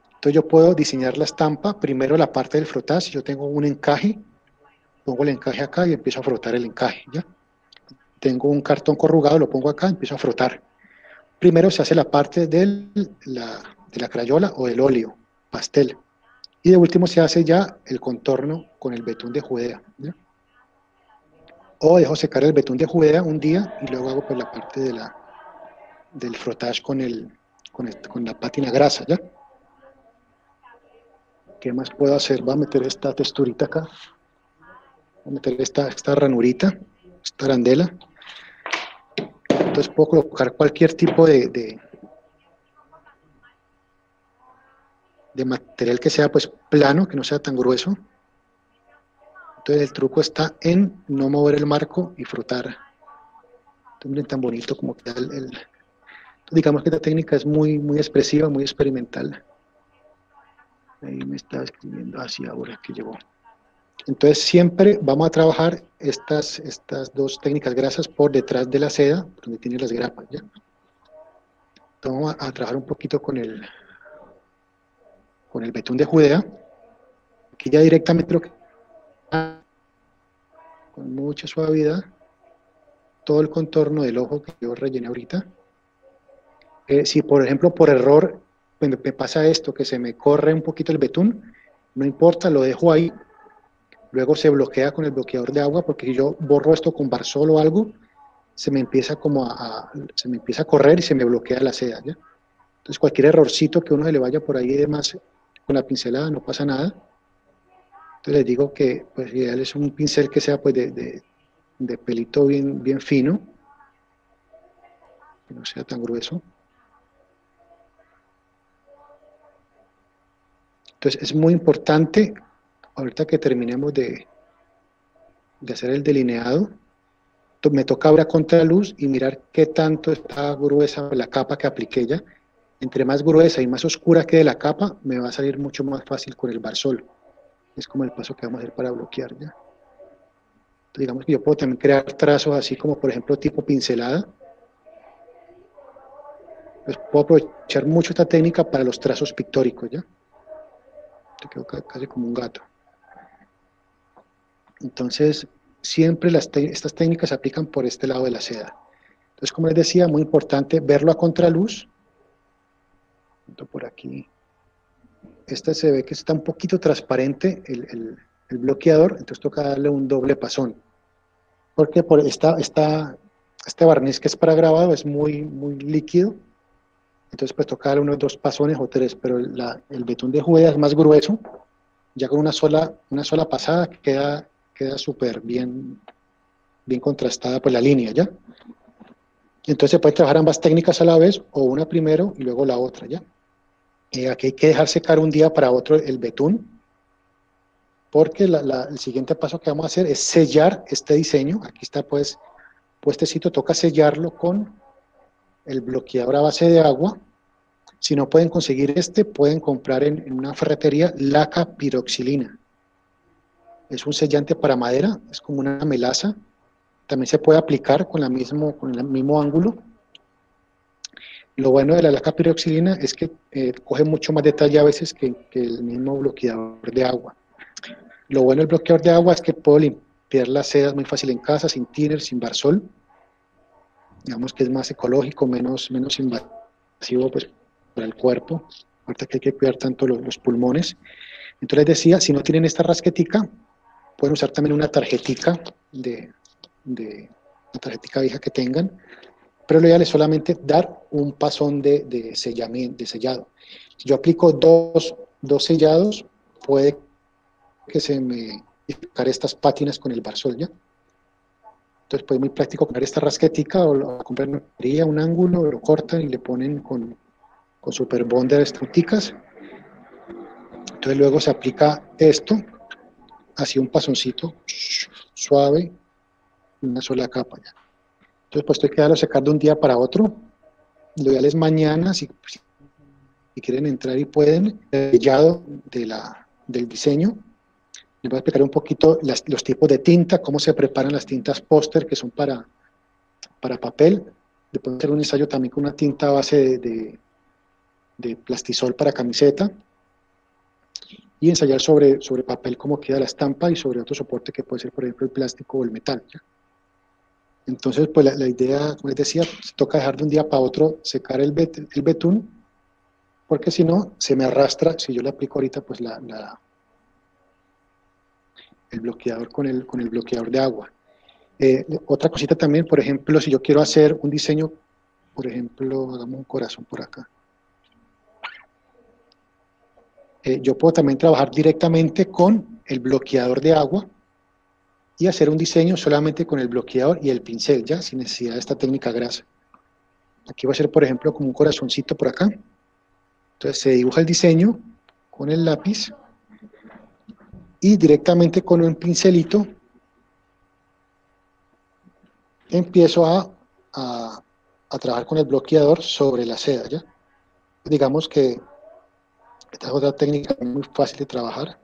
Entonces yo puedo diseñar la estampa, primero la parte del frotage. Si yo tengo un encaje, pongo el encaje acá y empiezo a frotar el encaje, ¿ya? Tengo un cartón corrugado, lo pongo acá, empiezo a frotar. Primero se hace la parte de la crayola o del óleo, pastel. Y de último se hace ya el contorno con el betún de Judea, ¿ya? O dejo secar el betún de Judea un día y luego hago pues la parte del frotage con la pátina grasa, ¿ya? ¿Qué más puedo hacer? Voy a meter esta texturita acá. Voy a meter esta ranurita, esta arandela. Entonces puedo colocar cualquier tipo de material que sea pues plano, que no sea tan grueso. Entonces el truco está en no mover el marco y frotar. Entonces, miren tan bonito como queda digamos que esta técnica es muy, muy expresiva, muy experimental. Ahí me está escribiendo así ahora que llegó. Entonces siempre vamos a trabajar estas 2 técnicas grasas por detrás de la seda, donde tiene las grapas, ¿ya? Entonces vamos a trabajar un poquito con el betún de Judea. Aquí ya directamente lo que... con mucha suavidad, todo el contorno del ojo que yo rellené ahorita. Si por ejemplo por error me pasa esto, que se me corre un poquito el betún, no importa, lo dejo ahí, luego se bloquea con el bloqueador de agua, porque si yo borro esto con Barsol o algo, se me empieza se me empieza a correr y se me bloquea la seda, ¿ya? Entonces cualquier errorcito que uno se le vaya por ahí y demás con la pincelada no pasa nada. Entonces les digo que pues ideal es un pincel que sea pues de pelito bien fino, que no sea tan grueso. Entonces es muy importante, ahorita que terminemos de hacer el delineado, me toca ahora contraluz y mirar qué tanto está gruesa la capa que apliqué ya. Entre más gruesa y más oscura quede la capa, me va a salir mucho más fácil con el barsol. Es como el paso que vamos a hacer para bloquear ya. Entonces, digamos que yo puedo también crear trazos así como, por ejemplo, tipo pincelada. Pues puedo aprovechar mucho esta técnica para los trazos pictóricos, ¿ya? Te quedo casi como un gato. Entonces, siempre estas técnicas se aplican por este lado de la seda. Entonces, como les decía, muy importante verlo a contraluz. Por aquí. Este se ve que está un poquito transparente el bloqueador, entonces toca darle un doble pasón. Porque por este barniz que es para grabado es muy líquido. Entonces pues toca darle unos 2 pasones o 3, pero el betún de juda es más grueso, ya con una sola pasada queda súper bien contrastada por la línea, ¿ya? Entonces se puede trabajar ambas técnicas a la vez, o una primero y luego la otra, ¿ya? Aquí hay que dejar secar un día para otro el betún, porque el siguiente paso que vamos a hacer es sellar este diseño. Aquí está pues puestecito, toca sellarlo con el bloqueador a base de agua. Si no pueden conseguir pueden comprar en una ferretería laca piroxilina. Es un sellante para madera, es como una melaza. También se puede aplicar con el mismo ángulo. Lo bueno de la laca piroxilina es que coge mucho más detalle a veces que el mismo bloqueador de agua. Lo bueno del bloqueador de agua es que puedo limpiar las sedas muy fácil en casa, sin thinner, sin barsol. Digamos que es más ecológico, menos invasivo pues, para el cuerpo. Ahorita que hay que cuidar tanto los pulmones. Entonces les decía, si no tienen esta rasquetica, pueden usar también una tarjetica una tarjetica vieja que tengan, pero lo ideal es solamente dar un pasón de sellado. Si yo aplico dos sellados, puede que se me fijar estas pátinas con el barsol, ¿ya? Entonces pues es muy práctico poner esta rasquetica o comprar una herida, un ángulo, lo cortan y le ponen con Super Bonder estructicas. Entonces luego se aplica esto, así un pasoncito suave, una sola capa ya. Entonces pues esto hay que dejarlo secar de un día para otro. Lo ideal es mañana, si quieren entrar y pueden, el sellado del diseño. Les voy a explicar un poquito los tipos de tinta, cómo se preparan las tintas póster, que son para papel. Después hacer un ensayo también con una tinta a base de plastisol para camiseta. Y ensayar sobre papel cómo queda la estampa y sobre otro soporte que puede ser, por ejemplo, el plástico o el metal, ¿ya? Entonces, pues la idea, como les decía, se toca dejar de un día para otro secar el betún, porque si no, se me arrastra, si yo le aplico ahorita, pues el bloqueador con el bloqueador de agua. Otra cosita también, por ejemplo, si yo quiero hacer un diseño, por ejemplo, hagamos un corazón por acá. Yo puedo también trabajar directamente con el bloqueador de agua y hacer un diseño solamente con el bloqueador y el pincel, ya, sin necesidad de esta técnica grasa. Aquí va a ser, por ejemplo, como un corazoncito por acá. Entonces se dibuja el diseño con el lápiz y directamente con un pincelito empiezo a trabajar con el bloqueador sobre la seda, ¿ya? Digamos que esta es otra técnica muy fácil de trabajar.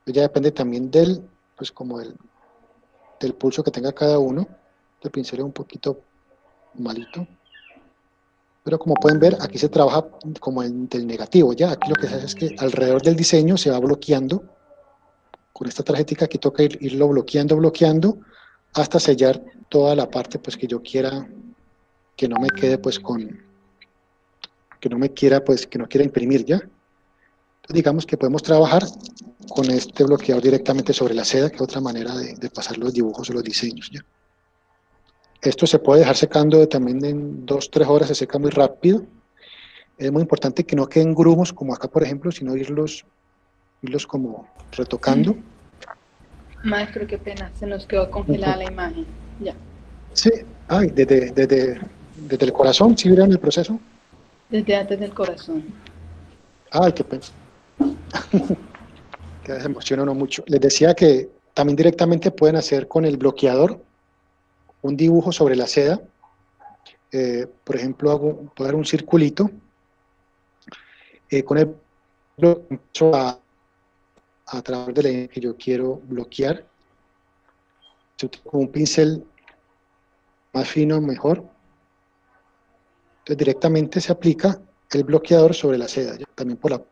Ya depende también del pulso que tenga cada uno. El pincel es un poquito malito. Pero como pueden ver, aquí se trabaja como del negativo, ¿ya? Aquí lo que se hace es que alrededor del diseño se va bloqueando. Con esta tarjetita aquí toca irlo bloqueando, hasta sellar toda la parte pues que yo quiera, que no me quede pues que no quiera imprimir, ¿ya? Entonces, digamos que podemos trabajar con este bloqueador directamente sobre la seda, que es otra manera de pasar los dibujos o los diseños, ¿ya? Esto se puede dejar secando también en 2-3 horas, se seca muy rápido. Es muy importante que no queden grumos como acá, por ejemplo, sino irlos como retocando. Maestro, qué pena, se nos quedó congelada la imagen. Ya. Sí, desde el corazón, ¿sí vieron el proceso? Desde antes del corazón. Ay, qué pena. Que se emociona uno mucho. Les decía que también directamente pueden hacer con el bloqueador un dibujo sobre la seda. Por ejemplo, puedo dar un circulito. Con el empiezo a través de la línea que yo quiero bloquear. Con un pincel más fino, mejor. Entonces directamente se aplica el bloqueador sobre la seda, ¿ya? También por la...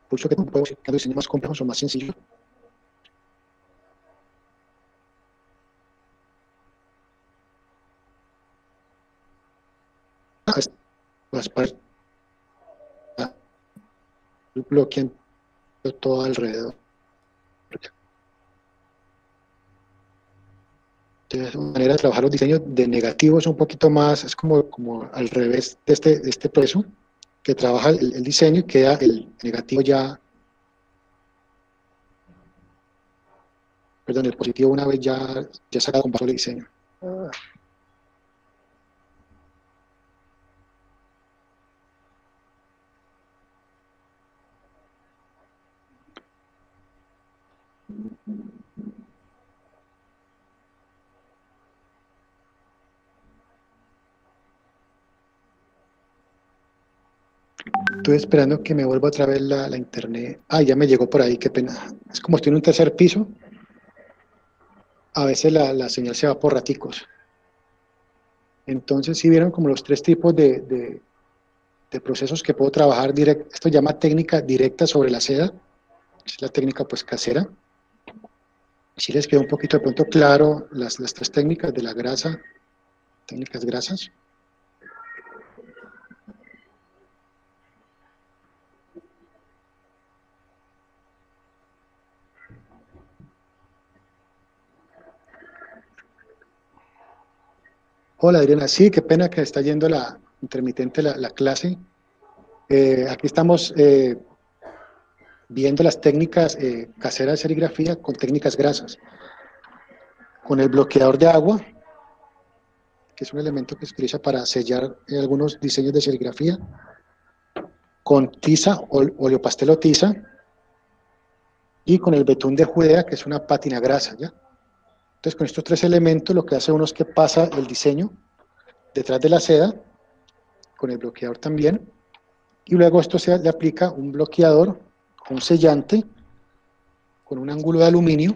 Pulso que puedo hacer diseños más complejos o más sencillos. Bloqueando todo alrededor. Entonces, una manera de trabajar los diseños de negativos un poquito más, es como al revés de este proceso, que trabaja el diseño y queda el negativo ya, perdón, el positivo una vez ya sacado con el diseño. Estoy esperando que me vuelva otra vez la internet. Ah, ya me llegó por ahí, qué pena. Es como estoy en un tercer piso. A veces la señal se va por raticos. Entonces, sí vieron como los tres tipos de procesos que puedo trabajar directo. Esto se llama técnica directa sobre la seda. Es la técnica pues casera. Si les quedó un poquito de pronto claro las tres técnicas de la grasa, técnicas grasas. Hola Adriana, sí, qué pena que está yendo intermitente la clase. Aquí estamos viendo las técnicas caseras de serigrafía con técnicas grasas. Con el bloqueador de agua, que es un elemento que se utiliza para sellar algunos diseños de serigrafía, con tiza, oleopastel o tiza, y con el betún de Judea, que es una pátina grasa, ¿ya? Entonces, con estos tres elementos, lo que hace uno es que pasa el diseño detrás de la seda, con el bloqueador también, y luego esto le aplica un bloqueador, un sellante, con un ángulo de aluminio,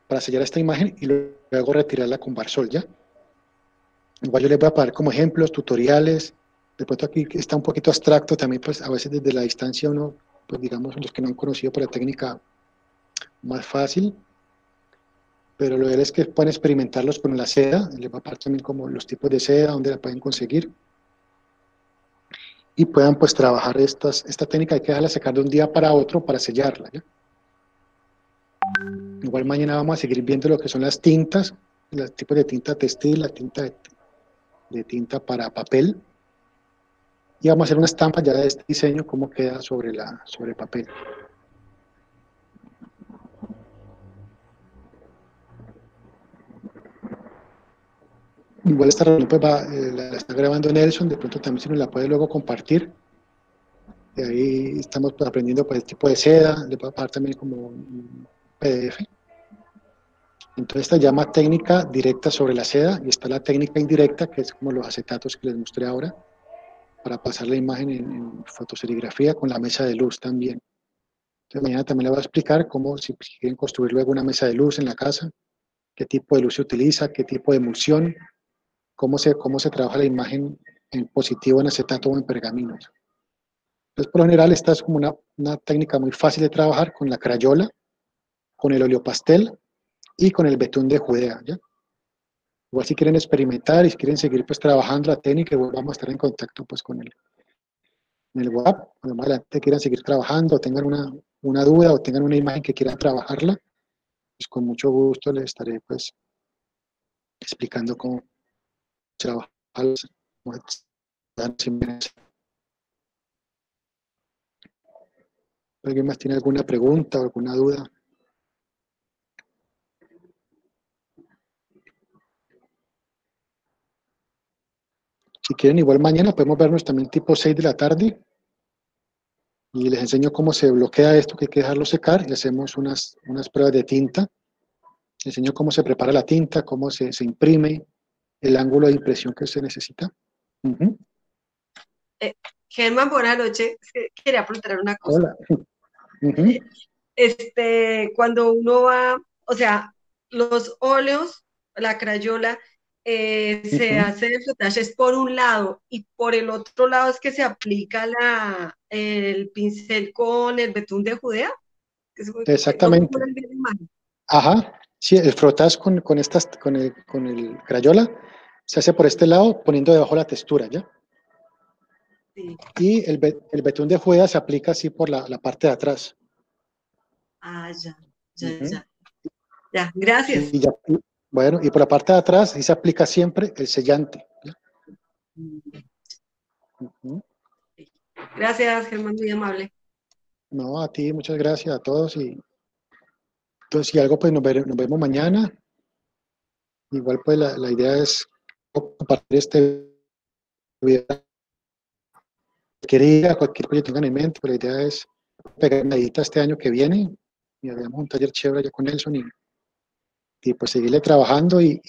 para sellar esta imagen, y luego retirarla con Barsol, ¿ya? Igual yo les voy a poner como ejemplos, tutoriales. De pronto aquí está un poquito abstracto también, pues a veces desde la distancia uno, pues digamos, los que no han conocido por la técnica más fácil, pero lo de él es que pueden experimentarlos con la seda. Les voy a poner también como los tipos de seda, donde la pueden conseguir, y puedan pues trabajar esta técnica. Hay que dejarla secar de un día para otro para sellarla, ¿ya? Igual mañana vamos a seguir viendo lo que son las tintas, los tipos de tinta textil, la tinta de tinta para papel, y vamos a hacer una estampa ya de este diseño, cómo queda sobre papel. Igual esta reunión pues la está grabando Nelson, de pronto también si nos la puede luego compartir. Y ahí estamos pues, aprendiendo pues, el tipo de seda, le puedo pasar también como un PDF. Entonces esta llama técnica directa sobre la seda, y está la técnica indirecta, que es como los acetatos que les mostré ahora, para pasar la imagen en fotoserigrafía con la mesa de luz también. Entonces mañana también les voy a explicar cómo, si quieren construir luego una mesa de luz en la casa, qué tipo de luz se utiliza, qué tipo de emulsión, cómo se trabaja la imagen en positivo, en acetato o en pergaminos. Entonces, por lo general, esta es como una técnica muy fácil de trabajar con la crayola, con el oleopastel y con el betún de Judea, ¿ya? Igual si quieren experimentar y si quieren seguir pues trabajando la técnica, igual vamos a estar en contacto pues con en el WhatsApp, cuando más adelante quieran seguir trabajando, o tengan una duda o tengan una imagen que quieran trabajarla, pues con mucho gusto les estaré pues explicando cómo trabajar. ¿Alguien más tiene alguna pregunta o alguna duda? Si quieren, igual mañana podemos vernos también tipo 6 de la tarde. y les enseño cómo se bloquea esto, que hay que dejarlo secar, y hacemos unas pruebas de tinta. Les enseño cómo se prepara la tinta, cómo se imprime, el ángulo de impresión que se necesita. Ujú. Germán, buenas noches. Quería preguntar una cosa. Hola. Ujú. Cuando uno va, o sea, los óleos, la crayola, se Ujú. hace el frotaje es por un lado y por el otro lado es que se aplica el pincel con el betún de Judea. No tengo Exactamente. bien la imagen. Ajá. Sí, el frotas con el crayola se hace por este lado, poniendo debajo la textura, ¿ya? Sí. Y el betún de juega se aplica así por la parte de atrás. Ah, ya, ya, Ujú. ya. Ya, gracias. Y ya, bueno, y por la parte de atrás sí se aplica siempre el sellante, ¿ya? Ujú. Gracias, Germán, muy amable. No, a ti, muchas gracias a todos. Y entonces, si algo, pues nos vemos mañana. Igual, pues la idea es compartir este video. Cualquier proyecto que tengan en mente, pues la idea es pegar una edita este año que viene y hagamos un taller chévere allá con Nelson y pues seguirle trabajando y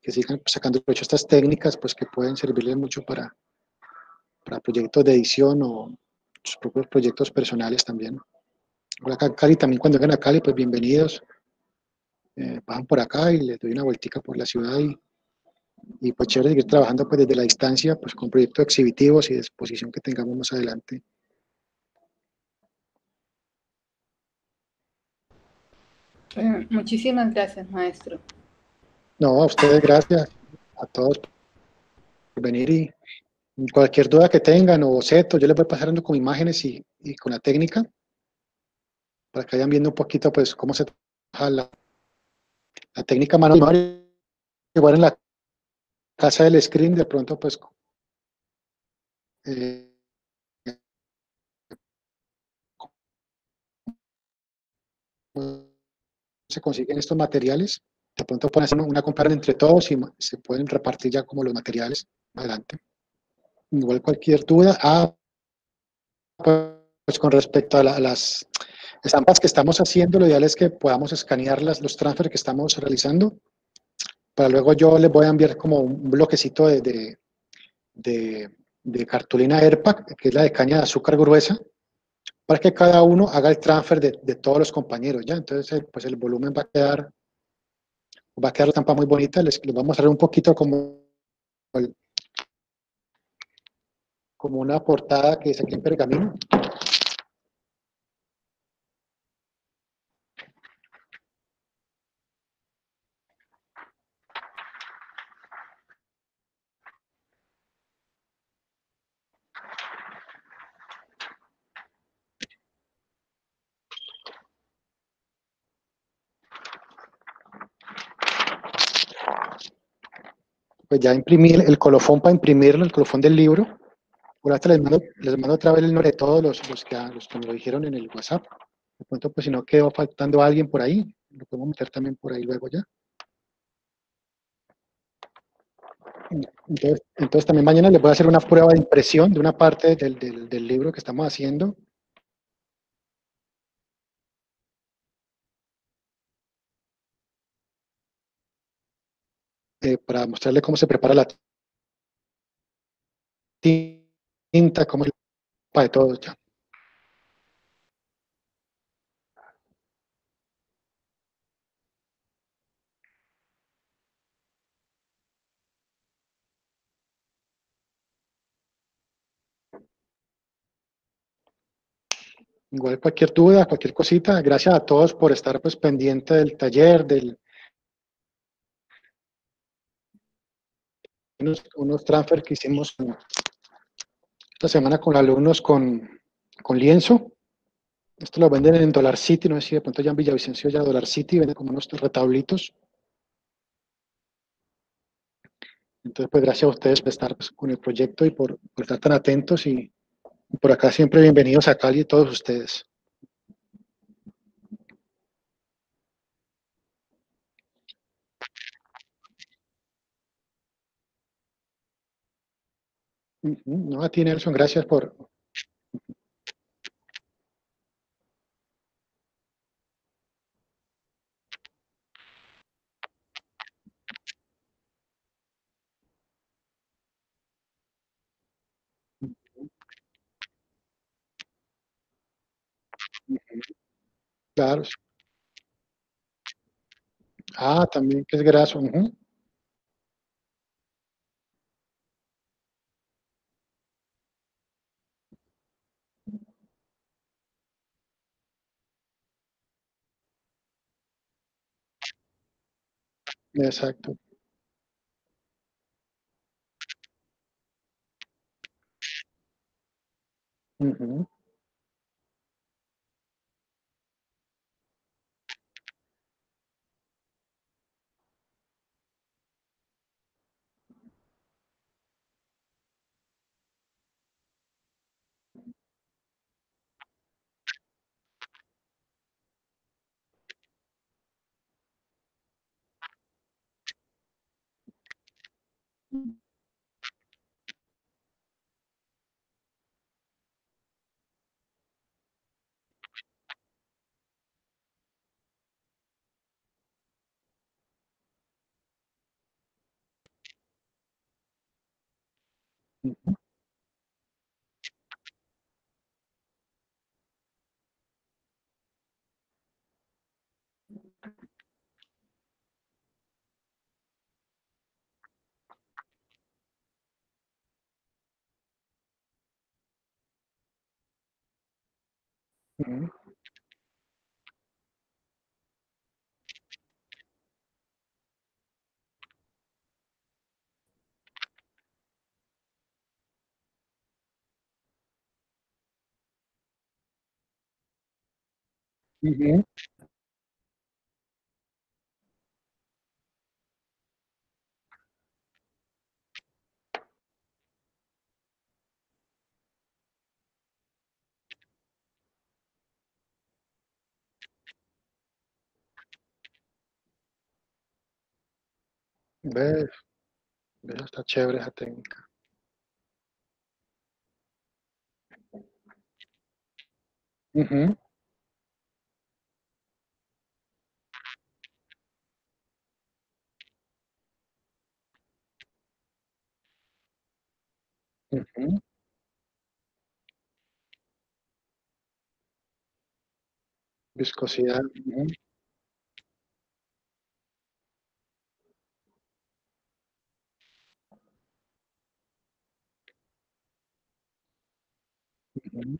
que sigan sacando provecho estas técnicas, pues que pueden servirles mucho para proyectos de edición o sus propios proyectos personales también. Hola, Cali, también cuando vengan a Cali, pues bienvenidos. Bajan por acá y les doy una vueltica por la ciudad y pues chévere seguir trabajando pues desde la distancia, pues con proyectos exhibitivos y de exposición que tengamos más adelante. Muchísimas gracias, maestro. No, a ustedes gracias, a todos por venir y cualquier duda que tengan o boceto, yo les voy pasando con imágenes y con la técnica para que vayan viendo un poquito pues cómo se trabaja la técnica manual. Igual en la casa del screen de pronto pues eh, se consiguen estos materiales, de pronto pueden hacer una compra entre todos y se pueden repartir ya como los materiales adelante. Igual cualquier duda, pues con respecto a las estampas que estamos haciendo, lo ideal es que podamos escanear los transfer que estamos realizando, para luego yo les voy a enviar como un bloquecito de, de cartulina AirPack, que es la de caña de azúcar gruesa, para que cada uno haga el transfer de todos los compañeros, ¿ya? Entonces, pues el volumen va a quedar la estampa muy bonita, les vamos a dar un poquito como una portada que es aquí en pergamino. Pues ya imprimí el colofón para imprimirlo, el colofón del libro. Por hasta les mando otra vez el nombre de todos los que me lo dijeron en el WhatsApp. De pronto, pues si no quedó faltando alguien por ahí, lo podemos meter también por ahí luego ya. Entonces también mañana les voy a hacer una prueba de impresión de una parte del libro que estamos haciendo. Para mostrarle cómo se prepara la tinta, cómo es para de todo ya. Igual cualquier duda, cualquier cosita, gracias a todos por estar pues pendiente del taller, unos transfer que hicimos esta semana con alumnos con lienzo. Esto lo venden en Dollar City, no sé si de pronto ya en Villavicencio ya Dollar City venden como unos retablitos. Entonces, pues gracias a ustedes por estar pues, con el proyecto y por estar tan atentos y por acá siempre bienvenidos a Cali todos ustedes. No, a ti Nelson, gracias Claro. Ah, también que es graso. Ujú. Exacto. Ujú, ujú, ujú, ujú. ¿Ves? ¿Ves? Está chévere esa técnica. Ujú, ujú. Viscosidad. Ujú, ujú,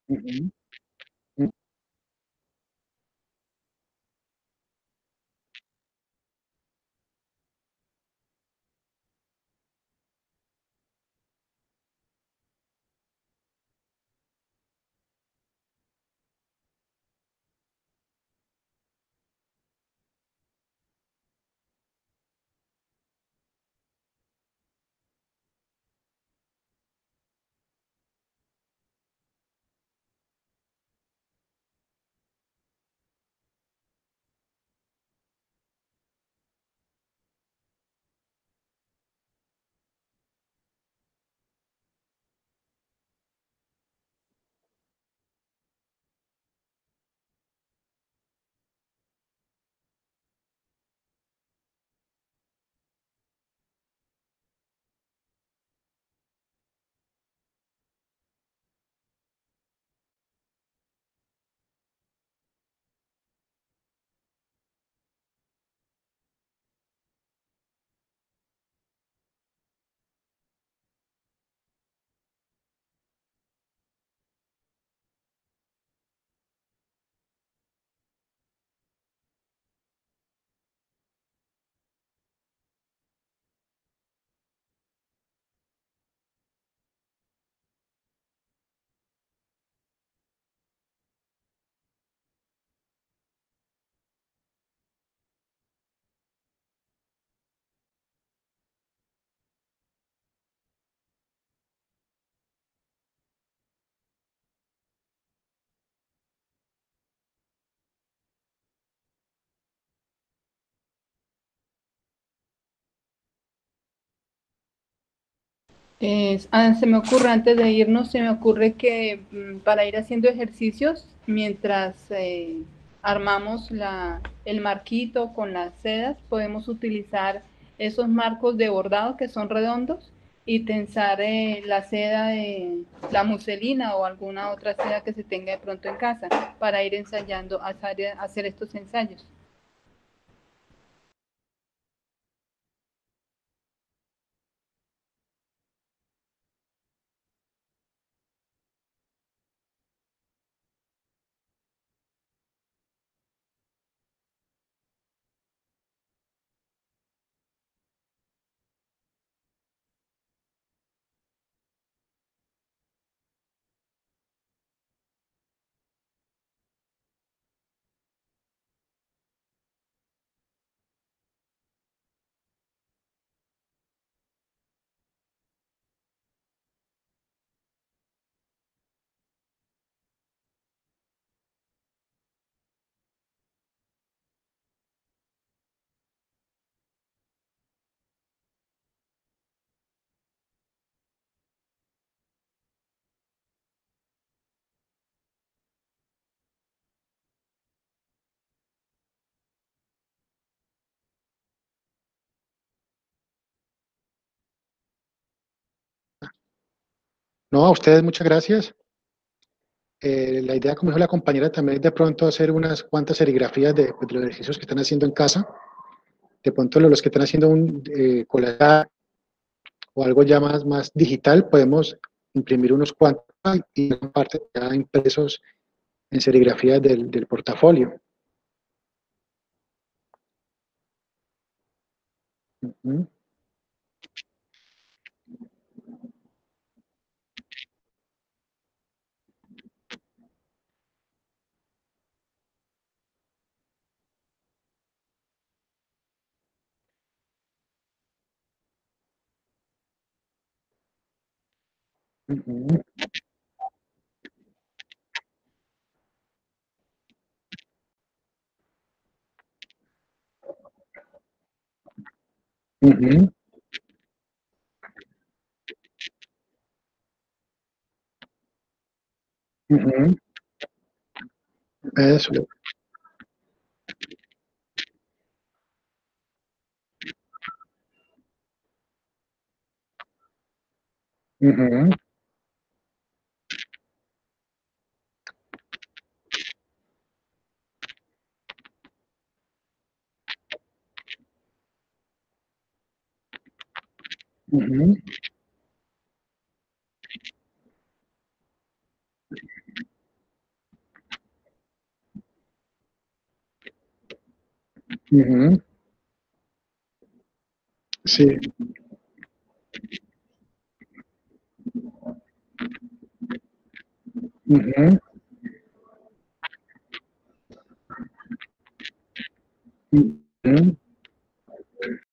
ujú, ujú, Se me ocurre, antes de irnos, se me ocurre que para ir haciendo ejercicios, mientras armamos el marquito con las sedas, podemos utilizar esos marcos de bordado que son redondos y tensar la seda de la muselina o alguna otra seda que se tenga de pronto en casa para ir ensayando, hacer estos ensayos. No, a ustedes muchas gracias. La idea, como dijo la compañera, también es de pronto hacer unas cuantas serigrafías de, pues, de los ejercicios que están haciendo en casa. De pronto los que están haciendo un collage o algo ya más digital, podemos imprimir unos cuantos y en parte ya impresos en serigrafías del portafolio. Ujú, ujú, ujú, ujú. Eso. Ujú, ujú, ujú. Sí. Ujú, ujú.